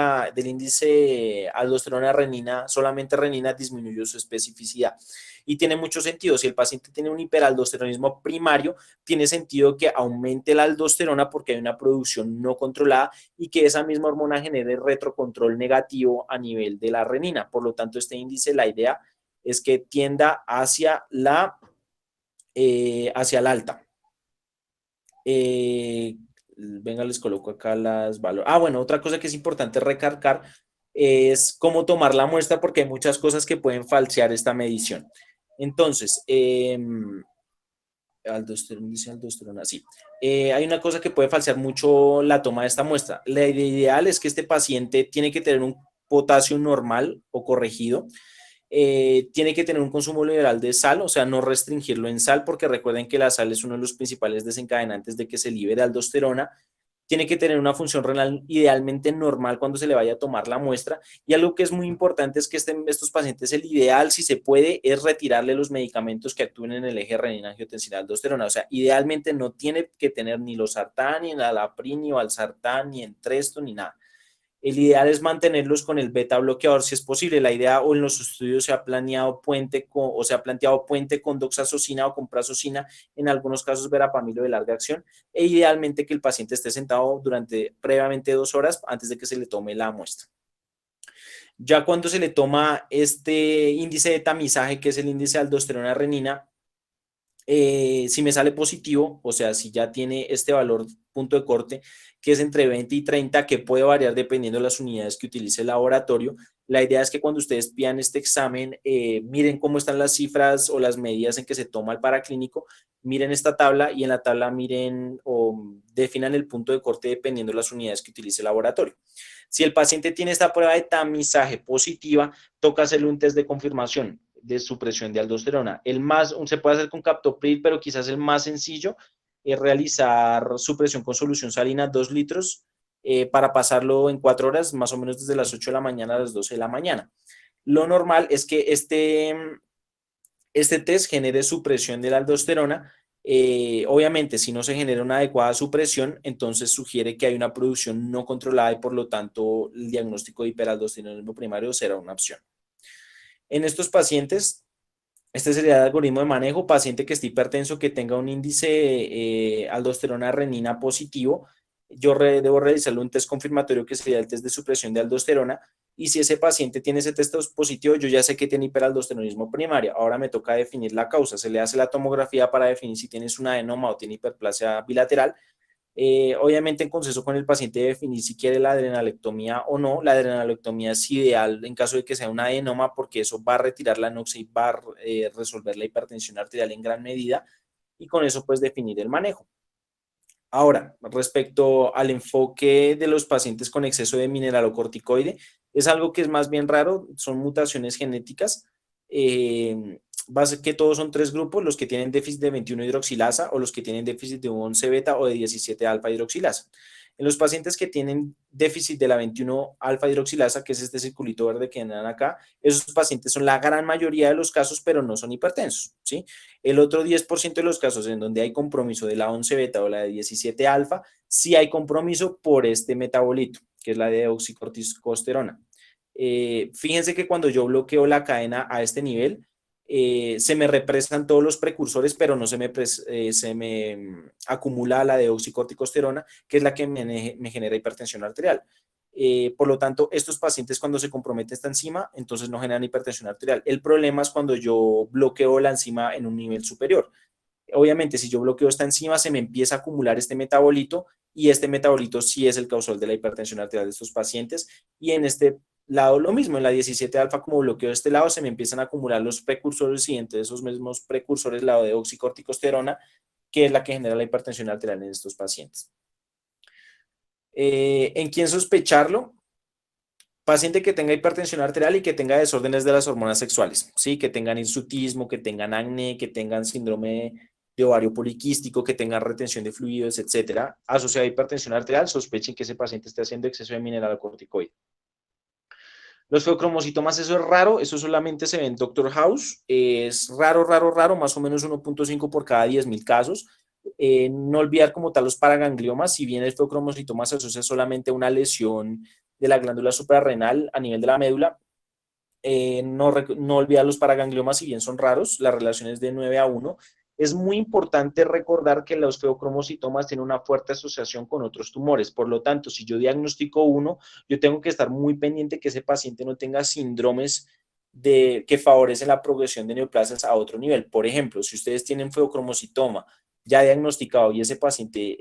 índice aldosterona-renina, solamente renina, disminuyo su especificidad. Y tiene mucho sentido. Si el paciente tiene un hiperaldosteronismo primario, tiene sentido que aumente la aldosterona porque hay una producción no controlada y que esa misma hormona genere retrocontrol negativo a nivel de la renina. Por lo tanto, este índice, la idea es que tienda hacia la alta. Venga, les coloco acá las valores. Bueno, otra cosa que es importante recargar es cómo tomar la muestra porque hay muchas cosas que pueden falsear esta medición. Entonces, aldosterona, sí. Hay una cosa que puede falsear mucho la toma de esta muestra. La idea ideal es que este paciente tiene que tener un potasio normal o corregido. Tiene que tener un consumo liberal de sal, o sea, no restringirlo en sal, porque recuerden que la sal es uno de los principales desencadenantes de que se libere aldosterona. Tiene que tener una función renal idealmente normal cuando se le vaya a tomar la muestra. Y algo que es muy importante es que estos pacientes, el ideal, si se puede, es retirarle los medicamentos que actúen en el eje renina-angiotensina-aldosterona. O sea, idealmente no tiene que tener ni losartán, ni enalapril, ni valsartán, ni entresto, ni nada. El ideal es mantenerlos con el beta bloqueador si es posible. La idea o en los estudios se ha planteado puente con doxazosina o con prazosina, en algunos casos verapamilo de larga acción, e idealmente que el paciente esté sentado durante previamente 2 horas antes de que se le tome la muestra. Ya cuando se le toma este índice de tamizaje, que es el índice de aldosterona-renina, si me sale positivo, o sea, si ya tiene este valor punto de corte, que es entre 20 y 30, que puede variar dependiendo de las unidades que utilice el laboratorio. La idea es que cuando ustedes pidan este examen, miren cómo están las cifras o las medidas en que se toma el paraclínico, miren esta tabla y en la tabla miren o definan el punto de corte dependiendo de las unidades que utilice el laboratorio. Si el paciente tiene esta prueba de tamizaje positiva, toca hacerle un test de confirmación de supresión de aldosterona. Se puede hacer con captopril, pero quizás el más sencillo es realizar supresión con solución salina 2 litros para pasarlo en 4 horas, más o menos desde las 8 de la mañana a las 12 de la mañana. Lo normal es que este test genere supresión de la aldosterona. Obviamente, si no se genera una adecuada supresión, entonces sugiere que hay una producción no controlada y por lo tanto el diagnóstico de hiperaldosteronismo primario será una opción. En estos pacientes, este sería el algoritmo de manejo: paciente que esté hipertenso, que tenga un índice aldosterona-renina positivo. Yo debo realizarle un test confirmatorio que sería el test de supresión de aldosterona. Y si ese paciente tiene ese test positivo, yo ya sé que tiene hiperaldosteronismo primario. Ahora me toca definir la causa. Se le hace la tomografía para definir si tienes un adenoma o tiene hiperplasia bilateral. Obviamente en consenso con el paciente de definir si quiere la adrenalectomía o no. La adrenalectomía es ideal en caso de que sea un adenoma porque eso va a retirar la anoxia y va a resolver la hipertensión arterial en gran medida y con eso pues definir el manejo. Ahora, respecto al enfoque de los pacientes con exceso de mineralocorticoide, es algo que es más bien raro, son mutaciones genéticas. Base que todos son 3 grupos: los que tienen déficit de 21 hidroxilasa o los que tienen déficit de 11 beta o de 17 alfa hidroxilasa. En los pacientes que tienen déficit de la 21 alfa hidroxilasa, que es este circulito verde que dan acá, esos pacientes son la gran mayoría de los casos, pero no son hipertensos, ¿sí? El otro 10% de los casos en donde hay compromiso de la 11 beta o la de 17 alfa, sí hay compromiso por este metabolito, que es la de oxicorticosterona. Fíjense que cuando yo bloqueo la cadena a este nivel, se me represan todos los precursores, pero no se me acumula la deoxicorticosterona, que es la que me genera hipertensión arterial. Por lo tanto, estos pacientes cuando se compromete esta enzima, entonces no generan hipertensión arterial. El problema es cuando yo bloqueo la enzima en un nivel superior. Obviamente, si yo bloqueo esta enzima, se me empieza a acumular este metabolito y este metabolito sí es el causal de la hipertensión arterial de estos pacientes. Y en este lado lo mismo, en la 17 alfa, como bloqueo de este lado, se me empiezan a acumular los precursores y entre esos mismos precursores la de oxicorticosterona, que es la que genera la hipertensión arterial en estos pacientes. ¿En quién sospecharlo? Paciente que tenga hipertensión arterial y que tenga desórdenes de las hormonas sexuales, ¿sí? Que tengan hirsutismo, que tengan acné, que tengan síndrome de ovario poliquístico, que tengan retención de fluidos, etcétera, asociado a hipertensión arterial, sospechen que ese paciente esté haciendo exceso de mineralocorticoide. Los feocromocitomas, eso es raro, eso solamente se ve en Doctor House, es raro, raro, raro, más o menos 1.5 por cada 10.000 casos. No olvidar como tal los paragangliomas, si bien el feocromocitoma se asocia solamente a una lesión de la glándula suprarrenal a nivel de la médula, no olvidar los paragangliomas, si bien son raros, la relación es de 9 a 1. Es muy importante recordar que los feocromocitomas tienen una fuerte asociación con otros tumores. Por lo tanto, si yo diagnostico uno, yo tengo que estar muy pendiente que ese paciente no tenga síndromes que favorecen la progresión de neoplasias a otro nivel. Por ejemplo, si ustedes tienen feocromocitoma ya diagnosticado y ese paciente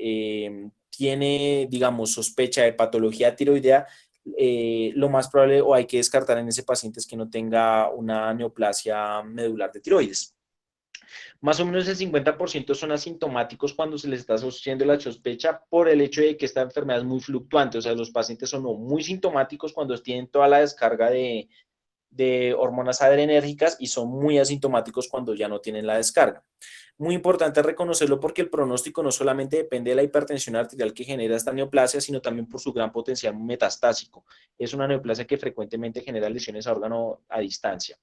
tiene, digamos, sospecha de patología tiroidea, lo más probable o hay que descartar en ese paciente es que no tenga una neoplasia medular de tiroides. Más o menos el 50% son asintomáticos cuando se les está asociando la sospecha por el hecho de que esta enfermedad es muy fluctuante, o sea, los pacientes son muy sintomáticos cuando tienen toda la descarga de hormonas adrenérgicas y son muy asintomáticos cuando ya no tienen la descarga. Muy importante reconocerlo porque el pronóstico no solamente depende de la hipertensión arterial que genera esta neoplasia, sino también por su gran potencial metastásico. Es una neoplasia que frecuentemente genera lesiones a órgano a distancia.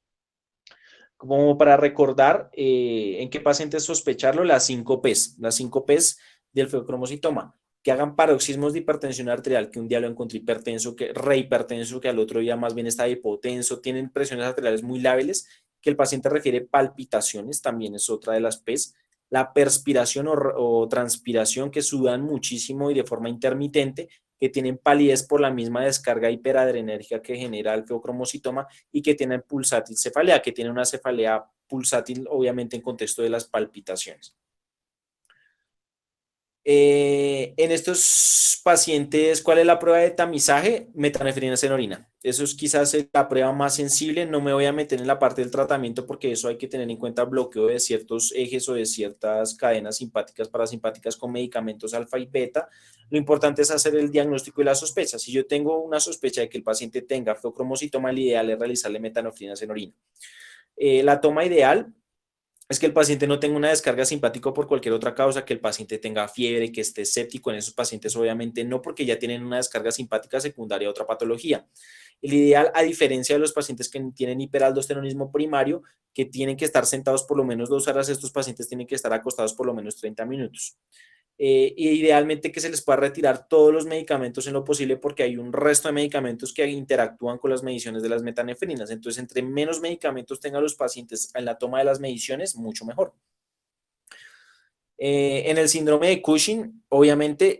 Como para recordar en qué pacientes sospecharlo, las 5 Ps, las 5 Ps del feocromocitoma, que hagan paroxismos de hipertensión arterial, que un día lo encontré hipertenso, que rehipertenso, que al otro día más bien está hipotenso, tienen presiones arteriales muy lábiles, que el paciente refiere palpitaciones, también es otra de las Ps, la perspiración o transpiración, que sudan muchísimo y de forma intermitente, que tienen palidez por la misma descarga hiperadrenérgica que genera el feocromocitoma y que tienen pulsátil cefalea, que tiene una cefalea pulsátil obviamente en contexto de las palpitaciones. En estos pacientes, ¿cuál es la prueba de tamizaje? Metanefrinas en orina. Eso es quizás la prueba más sensible. No me voy a meter en la parte del tratamiento porque eso hay que tener en cuenta bloqueo de ciertos ejes o de ciertas cadenas simpáticas, parasimpáticas con medicamentos alfa y beta. Lo importante es hacer el diagnóstico y la sospecha. Si yo tengo una sospecha de que el paciente tenga feocromocitoma, el ideal es realizarle metanefrinas en orina. La toma ideal es que el paciente no tenga una descarga simpática por cualquier otra causa, que el paciente tenga fiebre, que esté escéptico. En esos pacientes obviamente no, porque ya tienen una descarga simpática secundaria a otra patología. El ideal, a diferencia de los pacientes que tienen hiperaldosteronismo primario, que tienen que estar sentados por lo menos 2 horas, estos pacientes tienen que estar acostados por lo menos 30 minutos. Y idealmente que se les pueda retirar todos los medicamentos en lo posible, porque hay un resto de medicamentos que interactúan con las mediciones de las metanefrinas. Entonces, entre menos medicamentos tengan los pacientes en la toma de las mediciones, mucho mejor. En el síndrome de Cushing, obviamente,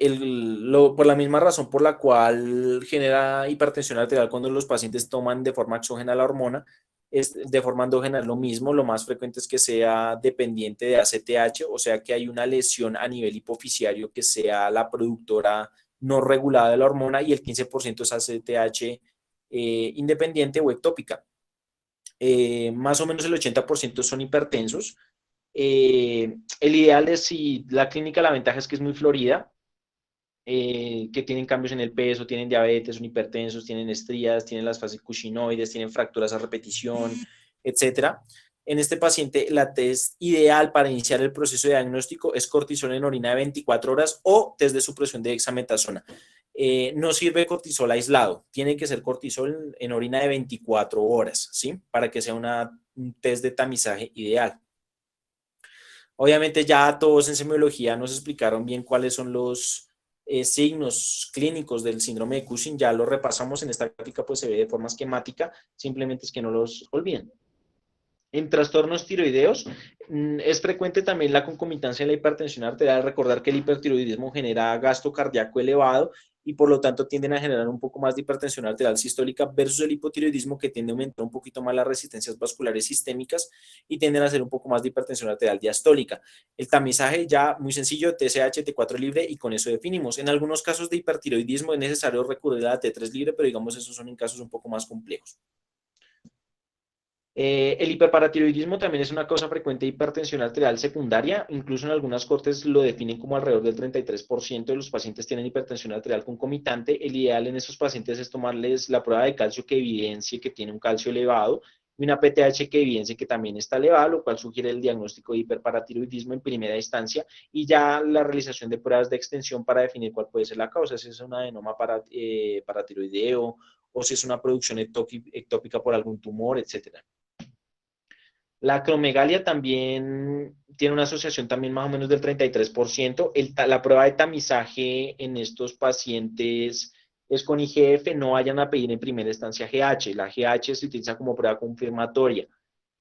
por la misma razón por la cual genera hipertensión arterial cuando los pacientes toman de forma exógena la hormona, de forma endógena es lo mismo. Lo más frecuente es que sea dependiente de ACTH, o sea que hay una lesión a nivel hipofisiario que sea la productora no regulada de la hormona, y el 15% es ACTH independiente o ectópica. Más o menos el 80% son hipertensos. El ideal es, si la clínica, la ventaja es que es muy florida, que tienen cambios en el peso, tienen diabetes, son hipertensos, tienen estrías, tienen las fases cushinoides, tienen fracturas a repetición, etcétera. En este paciente, la test ideal para iniciar el proceso de diagnóstico es cortisol en orina de 24 horas o test de supresión de dexametasona. No sirve cortisol aislado, tiene que ser cortisol en orina de 24 horas, ¿sí? Para que sea un test de tamizaje ideal. Obviamente ya todos en semiología nos explicaron bien cuáles son los signos clínicos del síndrome de Cushing. Ya lo repasamos en esta gráfica, pues se ve de forma esquemática, simplemente es que no los olviden. En trastornos tiroideos es frecuente también la concomitancia de la hipertensión arterial. Recordar que el hipertiroidismo genera gasto cardíaco elevado y por lo tanto tienden a generar un poco más de hipertensión arterial sistólica versus el hipotiroidismo, que tiende a aumentar un poquito más las resistencias vasculares sistémicas y tienden a hacer un poco más de hipertensión arterial diastólica. El tamizaje ya muy sencillo, TSH, T4 libre, y con eso definimos. En algunos casos de hipertiroidismo es necesario recurrir a la T3 libre, pero digamos esos son en casos un poco más complejos. El hiperparatiroidismo también es una causa frecuente de hipertensión arterial secundaria. Incluso en algunas cortes lo definen como alrededor del 33% de los pacientes tienen hipertensión arterial concomitante. El ideal en esos pacientes es tomarles la prueba de calcio que evidencie que tiene un calcio elevado y una PTH que evidencie que también está elevada, lo cual sugiere el diagnóstico de hiperparatiroidismo en primera instancia, y ya la realización de pruebas de extensión para definir cuál puede ser la causa, si es un adenoma paratiroideo o si es una producción ectópica por algún tumor, etcétera. La acromegalia también tiene una asociación también más o menos del 33%. La prueba de tamizaje en estos pacientes es con IGF, no vayan a pedir en primera instancia GH. La GH se utiliza como prueba confirmatoria.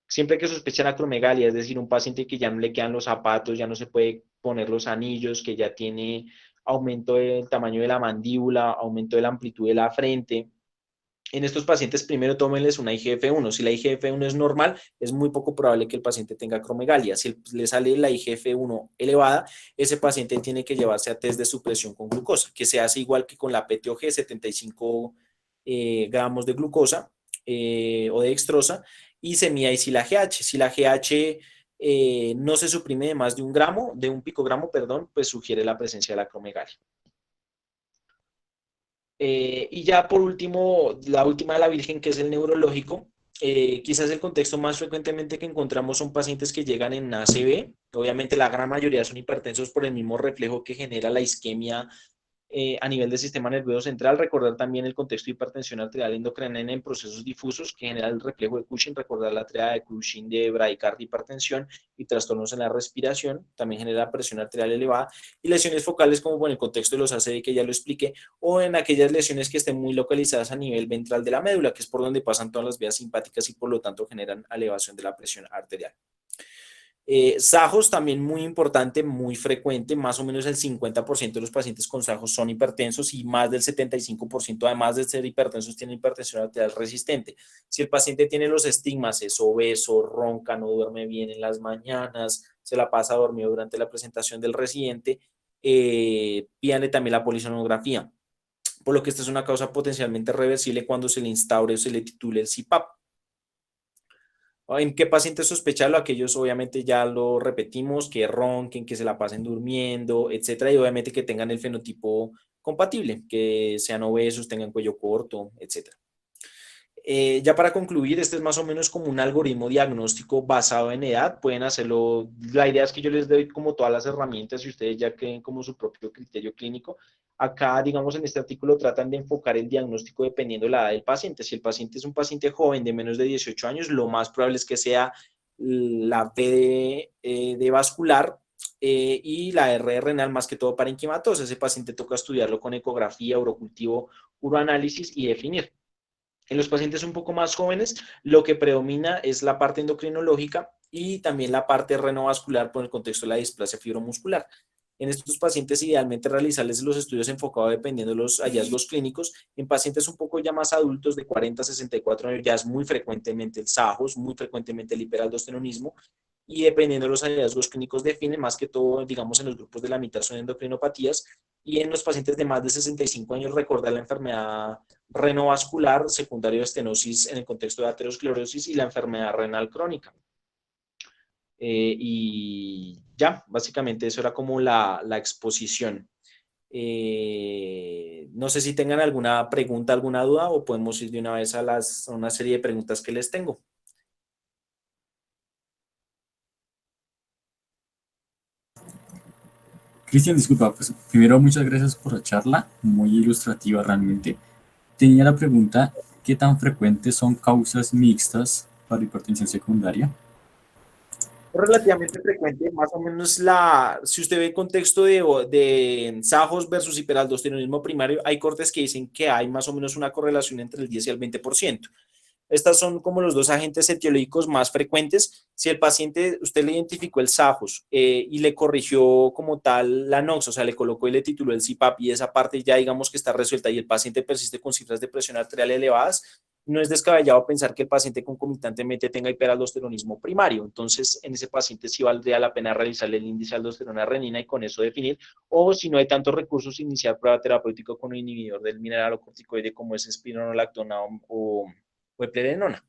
Siempre que sospechan acromegalia, es decir, un paciente que ya no le quedan los zapatos, ya no se puede poner los anillos, que ya tiene aumento del tamaño de la mandíbula, aumento de la amplitud de la frente, en estos pacientes primero tómenles una IGF-1. Si la IGF-1 es normal, es muy poco probable que el paciente tenga acromegalia. Si le sale la IGF-1 elevada, ese paciente tiene que llevarse a test de supresión con glucosa, que se hace igual que con la PTOG, 75 gramos de glucosa o de dextrosa, y se mide ahí si la GH. Si la GH no se suprime de más de un picogramo, perdón, pues sugiere la presencia de la acromegalia. Y ya por último, la última de la Virgen, que es el neurológico. Quizás el contexto más frecuentemente que encontramos son pacientes que llegan en ACV. Obviamente la gran mayoría son hipertensos por el mismo reflejo que genera la isquemia a nivel del sistema nervioso central. Recordar también el contexto de hipertensión arterial endocrinal en procesos difusos que genera el reflejo de Cushing. Recordar la triada de Cushing de bradicardia, hipertensión y trastornos en la respiración. También genera presión arterial elevada y lesiones focales como en el contexto de los ACV, que ya lo expliqué, o en aquellas lesiones que estén muy localizadas a nivel ventral de la médula, que es por donde pasan todas las vías simpáticas y por lo tanto generan elevación de la presión arterial. SAJOS también muy importante, muy frecuente, más o menos el 50% de los pacientes con SAJOS son hipertensos y más del 75%, además de ser hipertensos, tienen hipertensión arterial resistente. Si el paciente tiene los estigmas, es obeso, ronca, no duerme bien en las mañanas, se la pasa dormido durante la presentación del residente, pídanle también la polisonografía, por lo que esta es una causa potencialmente reversible cuando se le instaure o se le titule el CPAP. ¿En qué pacientes sospecharlo? Aquellos obviamente ya lo repetimos, que ronquen, que se la pasen durmiendo, etcétera, y obviamente que tengan el fenotipo compatible, que sean obesos, tengan cuello corto, etcétera. Ya para concluir, este es más o menos como un algoritmo diagnóstico basado en edad. Pueden hacerlo, la idea es que yo les doy como todas las herramientas y ustedes ya creen como su propio criterio clínico. Acá, digamos, en este artículo tratan de enfocar el diagnóstico dependiendo de la edad del paciente. Si el paciente es un paciente joven de menos de 18 años, lo más probable es que sea la P de vascular y la R renal, más que todo para parenquimatosa. Ese paciente toca estudiarlo con ecografía, urocultivo, uroanálisis y definir. En los pacientes un poco más jóvenes, lo que predomina es la parte endocrinológica y también la parte renovascular por el contexto de la displasia fibromuscular. En estos pacientes, idealmente realizarles los estudios enfocados dependiendo de los hallazgos clínicos. En pacientes un poco ya más adultos, de 40 a 64 años, ya es muy frecuentemente el SAJOS, muy frecuentemente el hiperaldosteronismo, y dependiendo de los hallazgos clínicos define, más que todo, digamos, en los grupos de la mitad son endocrinopatías, y en los pacientes de más de 65 años recordar la enfermedad renovascular, secundario de estenosis en el contexto de aterosclerosis y la enfermedad renal crónica. Y ya, básicamente eso era como la exposición. No sé si tengan alguna pregunta, alguna duda, o podemos ir de una vez a una serie de preguntas que les tengo. Cristian, disculpa, pues primero muchas gracias por la charla, muy ilustrativa realmente. Tenía la pregunta, ¿qué tan frecuentes son causas mixtas para hipertensión secundaria? Es relativamente frecuente, más o menos si usted ve el contexto de SAJOS versus hiperaldosteronismo primario, hay cortes que dicen que hay más o menos una correlación entre el 10 y el 20%. Estas son como los dos agentes etiológicos más frecuentes. Si el paciente, usted le identificó el SAJOS y le corrigió como tal la NOx, o sea, le colocó y le tituló el CPAP y esa parte ya digamos que está resuelta y el paciente persiste con cifras de presión arterial elevadas, no es descabellado pensar que el paciente concomitantemente tenga hiperaldosteronismo primario. Entonces, en ese paciente sí valdría la pena realizarle el índice de aldosterona renina y con eso definir, o si no hay tantos recursos, iniciar prueba terapéutica con un inhibidor del mineralocorticoide como es espironolactona o eplerenona.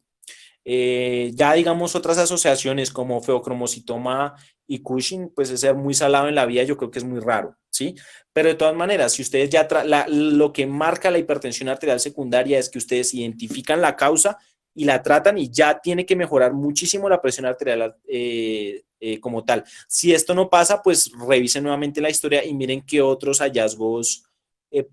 Ya digamos otras asociaciones como feocromocitoma y Cushing, pues es ser muy salado en la vida, yo creo que es muy raro, ¿sí? Pero de todas maneras, si ustedes ya, lo que marca la hipertensión arterial secundaria es que ustedes identifican la causa y la tratan y ya tiene que mejorar muchísimo la presión arterial como tal. Si esto no pasa, pues revisen nuevamente la historia y miren qué otros hallazgos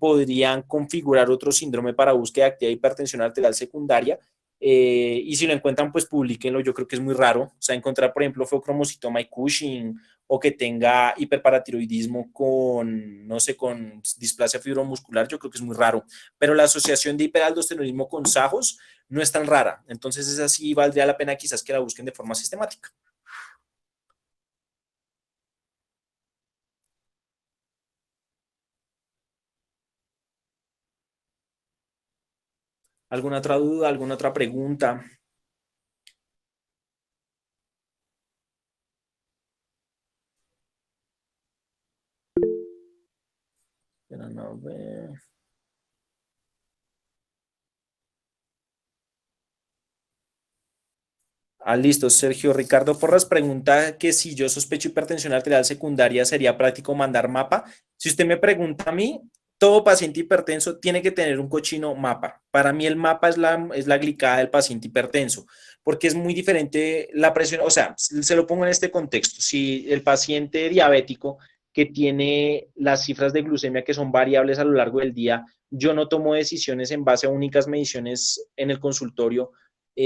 podrían configurar otro síndrome para búsqueda de actividad de hipertensión arterial secundaria. Y si lo encuentran, pues publíquenlo. Yo creo que es muy raro. O sea, encontrar, por ejemplo, feocromocitoma y Cushing o que tenga hiperparatiroidismo con, no sé, con displasia fibromuscular, yo creo que es muy raro. Pero la asociación de hiperaldosteronismo con SAJOS no es tan rara. Entonces, esa sí valdría la pena quizás que la busquen de forma sistemática. ¿Alguna otra duda? ¿Alguna otra pregunta? Pero no ver. Listo. Sergio Ricardo Porras pregunta que si yo sospecho hipertensión arterial secundaria, ¿sería práctico mandar mapa? Si usted me pregunta a mí, todo paciente hipertenso tiene que tener un cochino mapa. Para mí el mapa es la glicada del paciente hipertenso, porque es muy diferente la presión. O sea, se lo pongo en este contexto. Si el paciente diabético que tiene las cifras de glucemia que son variables a lo largo del día, yo no tomo decisiones en base a únicas mediciones en el consultorio,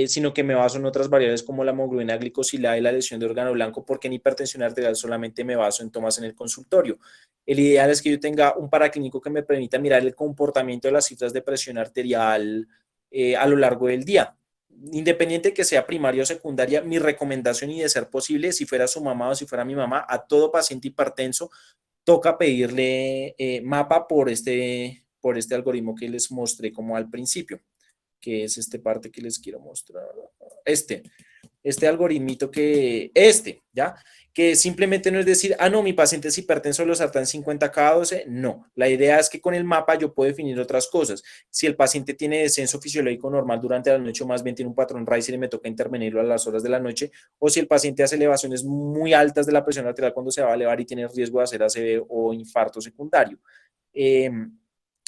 sino que me baso en otras variables como la hemoglobina glicosilada y la lesión de órgano blanco, porque en hipertensión arterial solamente me baso en tomas en el consultorio. El ideal es que yo tenga un paraclínico que me permita mirar el comportamiento de las cifras de presión arterial a lo largo del día. Independiente que sea primaria o secundaria, mi recomendación y de ser posible, si fuera su mamá o si fuera mi mamá, a todo paciente hipertenso toca pedirle mapa por este algoritmo que les mostré como al principio, que es esta parte que les quiero mostrar. Este algoritmito ¿ya? Que simplemente no es decir, no, mi paciente es hipertenso, lo sartán 50/12. No, la idea es que con el mapa yo puedo definir otras cosas. Si el paciente tiene descenso fisiológico normal durante la noche, o más bien tiene un patrón Rice y me toca intervenirlo a las horas de la noche, o si el paciente hace elevaciones muy altas de la presión arterial cuando se va a elevar y tiene riesgo de hacer ACV o infarto secundario.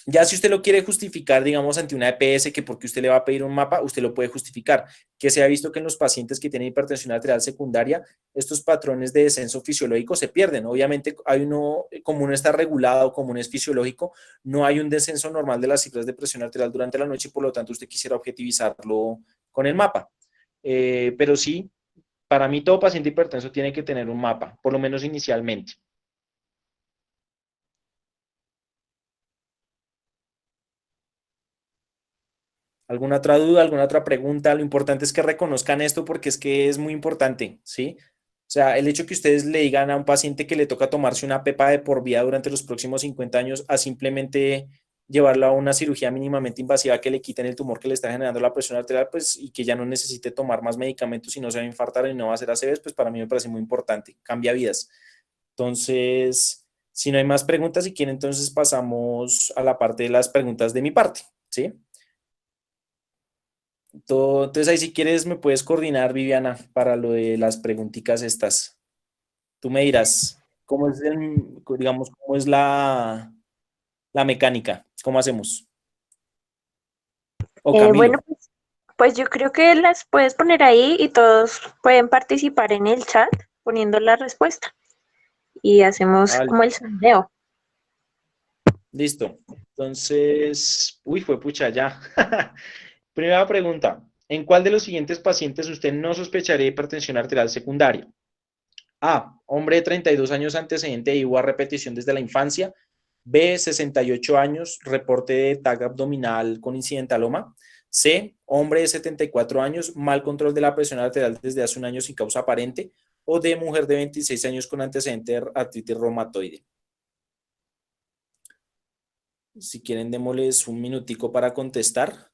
Ya si usted lo quiere justificar, digamos, ante una EPS, que porque usted le va a pedir un mapa, usted lo puede justificar. Que se ha visto que en los pacientes que tienen hipertensión arterial secundaria, estos patrones de descenso fisiológico se pierden. Obviamente, como uno está regulado, como uno es fisiológico, no hay un descenso normal de las cifras de presión arterial durante la noche y por lo tanto usted quisiera objetivizarlo con el mapa. Pero sí, para mí todo paciente hipertenso tiene que tener un mapa, por lo menos inicialmente. ¿Alguna otra duda, alguna otra pregunta? Lo importante es que reconozcan esto porque es que es muy importante, ¿sí? O sea, el hecho que ustedes le digan a un paciente que le toca tomarse una pepa de por vida durante los próximos 50 años a simplemente llevarlo a una cirugía mínimamente invasiva que le quiten el tumor que le está generando la presión arterial, pues, y que ya no necesite tomar más medicamentos y no se va a infartar y no va a hacer ACVs, pues para mí me parece muy importante, cambia vidas. Entonces, si no hay más preguntas, si quieren, entonces pasamos a la parte de las preguntas de mi parte, ¿sí? Entonces ahí si quieres me puedes coordinar, Viviana, para lo de las preguntitas estas. Tú me dirás, ¿cómo es digamos, cómo es la mecánica? ¿Cómo hacemos? O Camilo. Bueno, pues yo creo que las puedes poner ahí y todos pueden participar en el chat poniendo la respuesta y hacemos Vale, como el sondeo. listo. Entonces, fue pucha ya. Primera pregunta. ¿En cuál de los siguientes pacientes usted no sospecharía de hipertensión arterial secundaria? A, hombre de 32 años antecedente de IVA a repetición desde la infancia. B, 68 años, reporte de TAC abdominal con incidentaloma. C, hombre de 74 años, mal control de la presión arterial desde hace un año sin causa aparente. O D, mujer de 26 años con antecedente de artritis reumatoide. Si quieren, démosles un minutico para contestar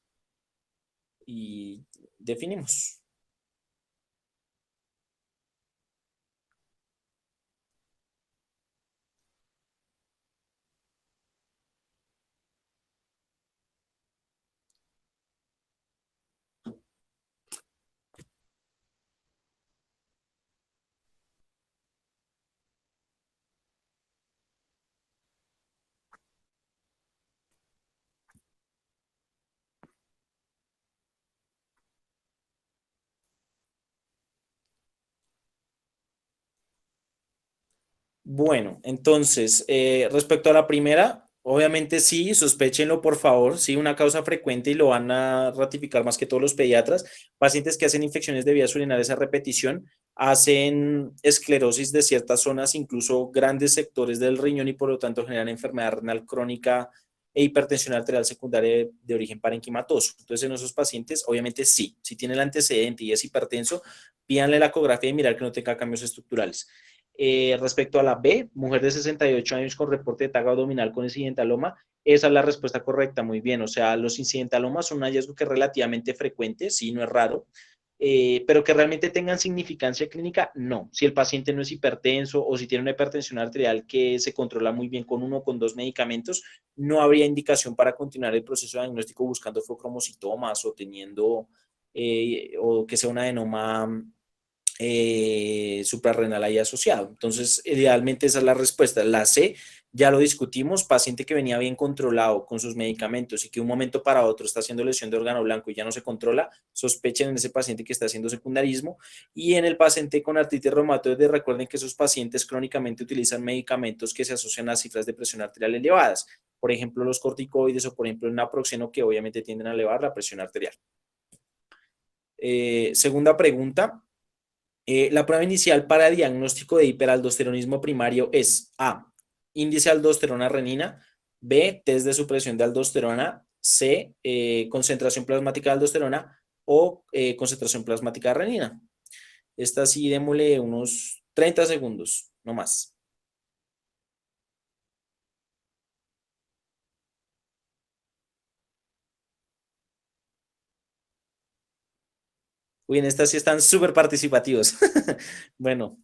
y definimos. Bueno, entonces, respecto a la primera, obviamente sí, sospéchenlo por favor, sí, una causa frecuente y lo van a ratificar más que todos los pediatras. Pacientes que hacen infecciones de vías urinarias a repetición, hacen esclerosis de ciertas zonas, incluso grandes sectores del riñón y por lo tanto generan enfermedad renal crónica e hipertensión arterial secundaria de origen parenquimatoso. Entonces, en esos pacientes, obviamente sí, si tiene el antecedente y es hipertenso, pídanle la ecografía y mirar que no tenga cambios estructurales. Respecto a la B, mujer de 68 años con reporte de taga abdominal con incidentaloma, esa es la respuesta correcta, muy bien. O sea, los incidentalomas son un hallazgo que es relativamente frecuente, sí, no es raro, pero que realmente tengan significancia clínica, no. Si el paciente no es hipertenso o si tiene una hipertensión arterial que se controla muy bien con uno o con dos medicamentos, no habría indicación para continuar el proceso de diagnóstico buscando focromocitomas o teniendo, o que sea un adenoma suprarrenal ahí asociado. Entonces, idealmente esa es la respuesta. La C, ya lo discutimos, paciente que venía bien controlado con sus medicamentos y que de un momento para otro está haciendo lesión de órgano blanco y ya no se controla, sospechen en ese paciente que está haciendo secundarismo. Y en el paciente con artritis reumatoide, recuerden que esos pacientes crónicamente utilizan medicamentos que se asocian a cifras de presión arterial elevadas. Por ejemplo, los corticoides o por ejemplo el naproxeno, que obviamente tienden a elevar la presión arterial. Segunda pregunta. La prueba inicial para diagnóstico de hiperaldosteronismo primario es A, índice aldosterona-renina, B, test de supresión de aldosterona, C, concentración plasmática de aldosterona o concentración plasmática de renina. Esta sí, démosle unos 30 segundos, no más. Uy, en estas sí están súper participativos. Bueno,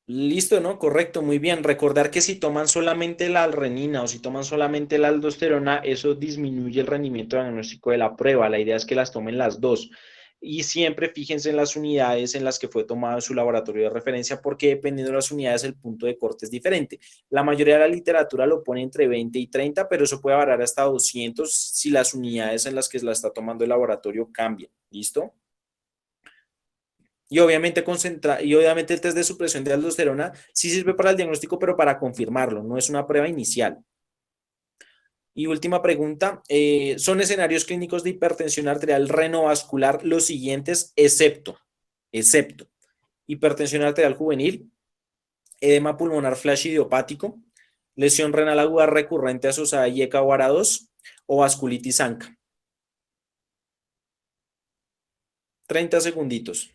listo, ¿no? Correcto, muy bien. Recordar que si toman solamente la renina o si toman solamente la aldosterona, eso disminuye el rendimiento diagnóstico de la prueba. La idea es que las tomen las dos. Y siempre fíjense en las unidades en las que fue tomado su laboratorio de referencia, porque dependiendo de las unidades el punto de corte es diferente. La mayoría de la literatura lo pone entre 20 y 30, pero eso puede variar hasta 200 si las unidades en las que la está tomando el laboratorio cambian. ¿Listo? Y obviamente el test de supresión de aldosterona sí sirve para el diagnóstico, pero para confirmarlo, no es una prueba inicial. Y última pregunta, ¿son escenarios clínicos de hipertensión arterial renovascular los siguientes, excepto hipertensión arterial juvenil, edema pulmonar flash idiopático, lesión renal aguda recurrente asociada a IECA o ARA2 o vasculitis ANCA? 30 segunditos.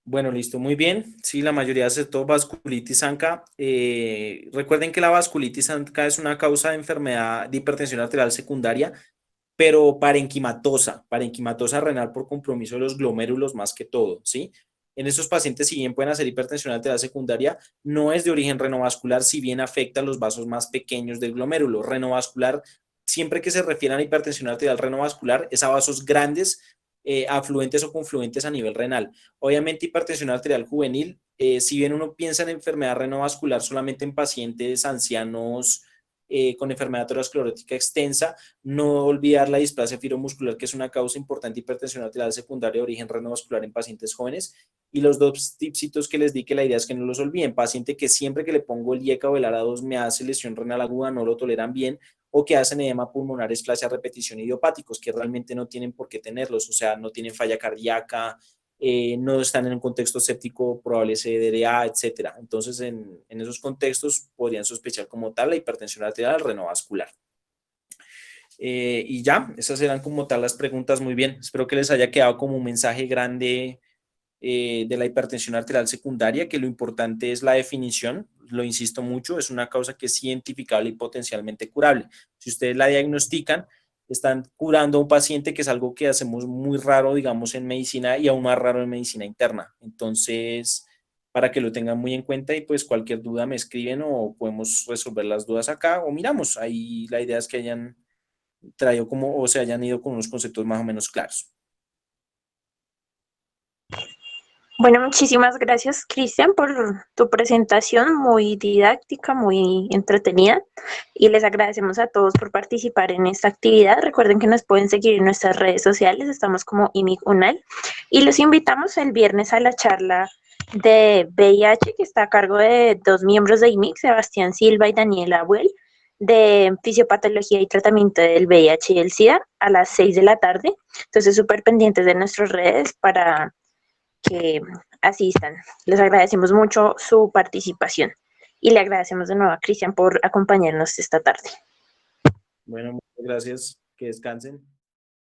Bueno, listo, muy bien. Sí, la mayoría aceptó vasculitis ANCA. Recuerden que la vasculitis ANCA es una causa de enfermedad de hipertensión arterial secundaria, pero parenquimatosa renal por compromiso de los glomérulos más que todo, ¿sí? En esos pacientes, si bien pueden hacer hipertensión arterial secundaria, no es de origen renovascular, si bien afecta a los vasos más pequeños del glomérulo. Renovascular, siempre que se refieran a hipertensión arterial renovascular, es a vasos grandes, afluentes o confluentes a nivel renal. Obviamente, hipertensión arterial juvenil si bien uno piensa en enfermedad renovascular solamente en pacientes ancianos con enfermedad toracoesclerótica extensa, no olvidar la displasia fibromuscular, que es una causa importante de hipertensión arterial secundaria de origen renovascular en pacientes jóvenes. Y los dos tipsitos que les di, que la idea es que no los olviden. Paciente que siempre que le pongo el IECA o el ARA2 me hace lesión renal aguda, no lo toleran bien, o que hacen edema pulmonar, esplasia, repetición, idiopáticos, que realmente no tienen por qué tenerlos, o sea, no tienen falla cardíaca, no están en un contexto séptico, probable CDDA, etcétera. Entonces, en esos contextos podrían sospechar como tal la hipertensión arterial renovascular. Y ya, esas eran como tal las preguntas. Muy bien, espero que les haya quedado como un mensaje grande de la hipertensión arterial secundaria, que lo importante es la definición, lo insisto mucho, es una causa que es identificable y potencialmente curable. Si ustedes la diagnostican, están curando a un paciente, que es algo que hacemos muy raro, digamos, en medicina y aún más raro en medicina interna. Entonces, para que lo tengan muy en cuenta y pues cualquier duda me escriben o podemos resolver las dudas acá o miramos. Ahí la idea es que hayan traído como o se hayan ido con unos conceptos más o menos claros. Bueno, muchísimas gracias, Cristian, por tu presentación muy didáctica, muy entretenida. Y les agradecemos a todos por participar en esta actividad. Recuerden que nos pueden seguir en nuestras redes sociales, estamos como IMIC UNAL. Y los invitamos el viernes a la charla de VIH, que está a cargo de 2 miembros de IMIC, Sebastián Silva y Daniela Abuel, de fisiopatología y tratamiento del VIH y el SIDA, a las 6 de la tarde. Entonces, súper pendientes de nuestras redes para que asistan. Les agradecemos mucho su participación y le agradecemos de nuevo a Cristian por acompañarnos esta tarde. Bueno, muchas gracias. Que descansen.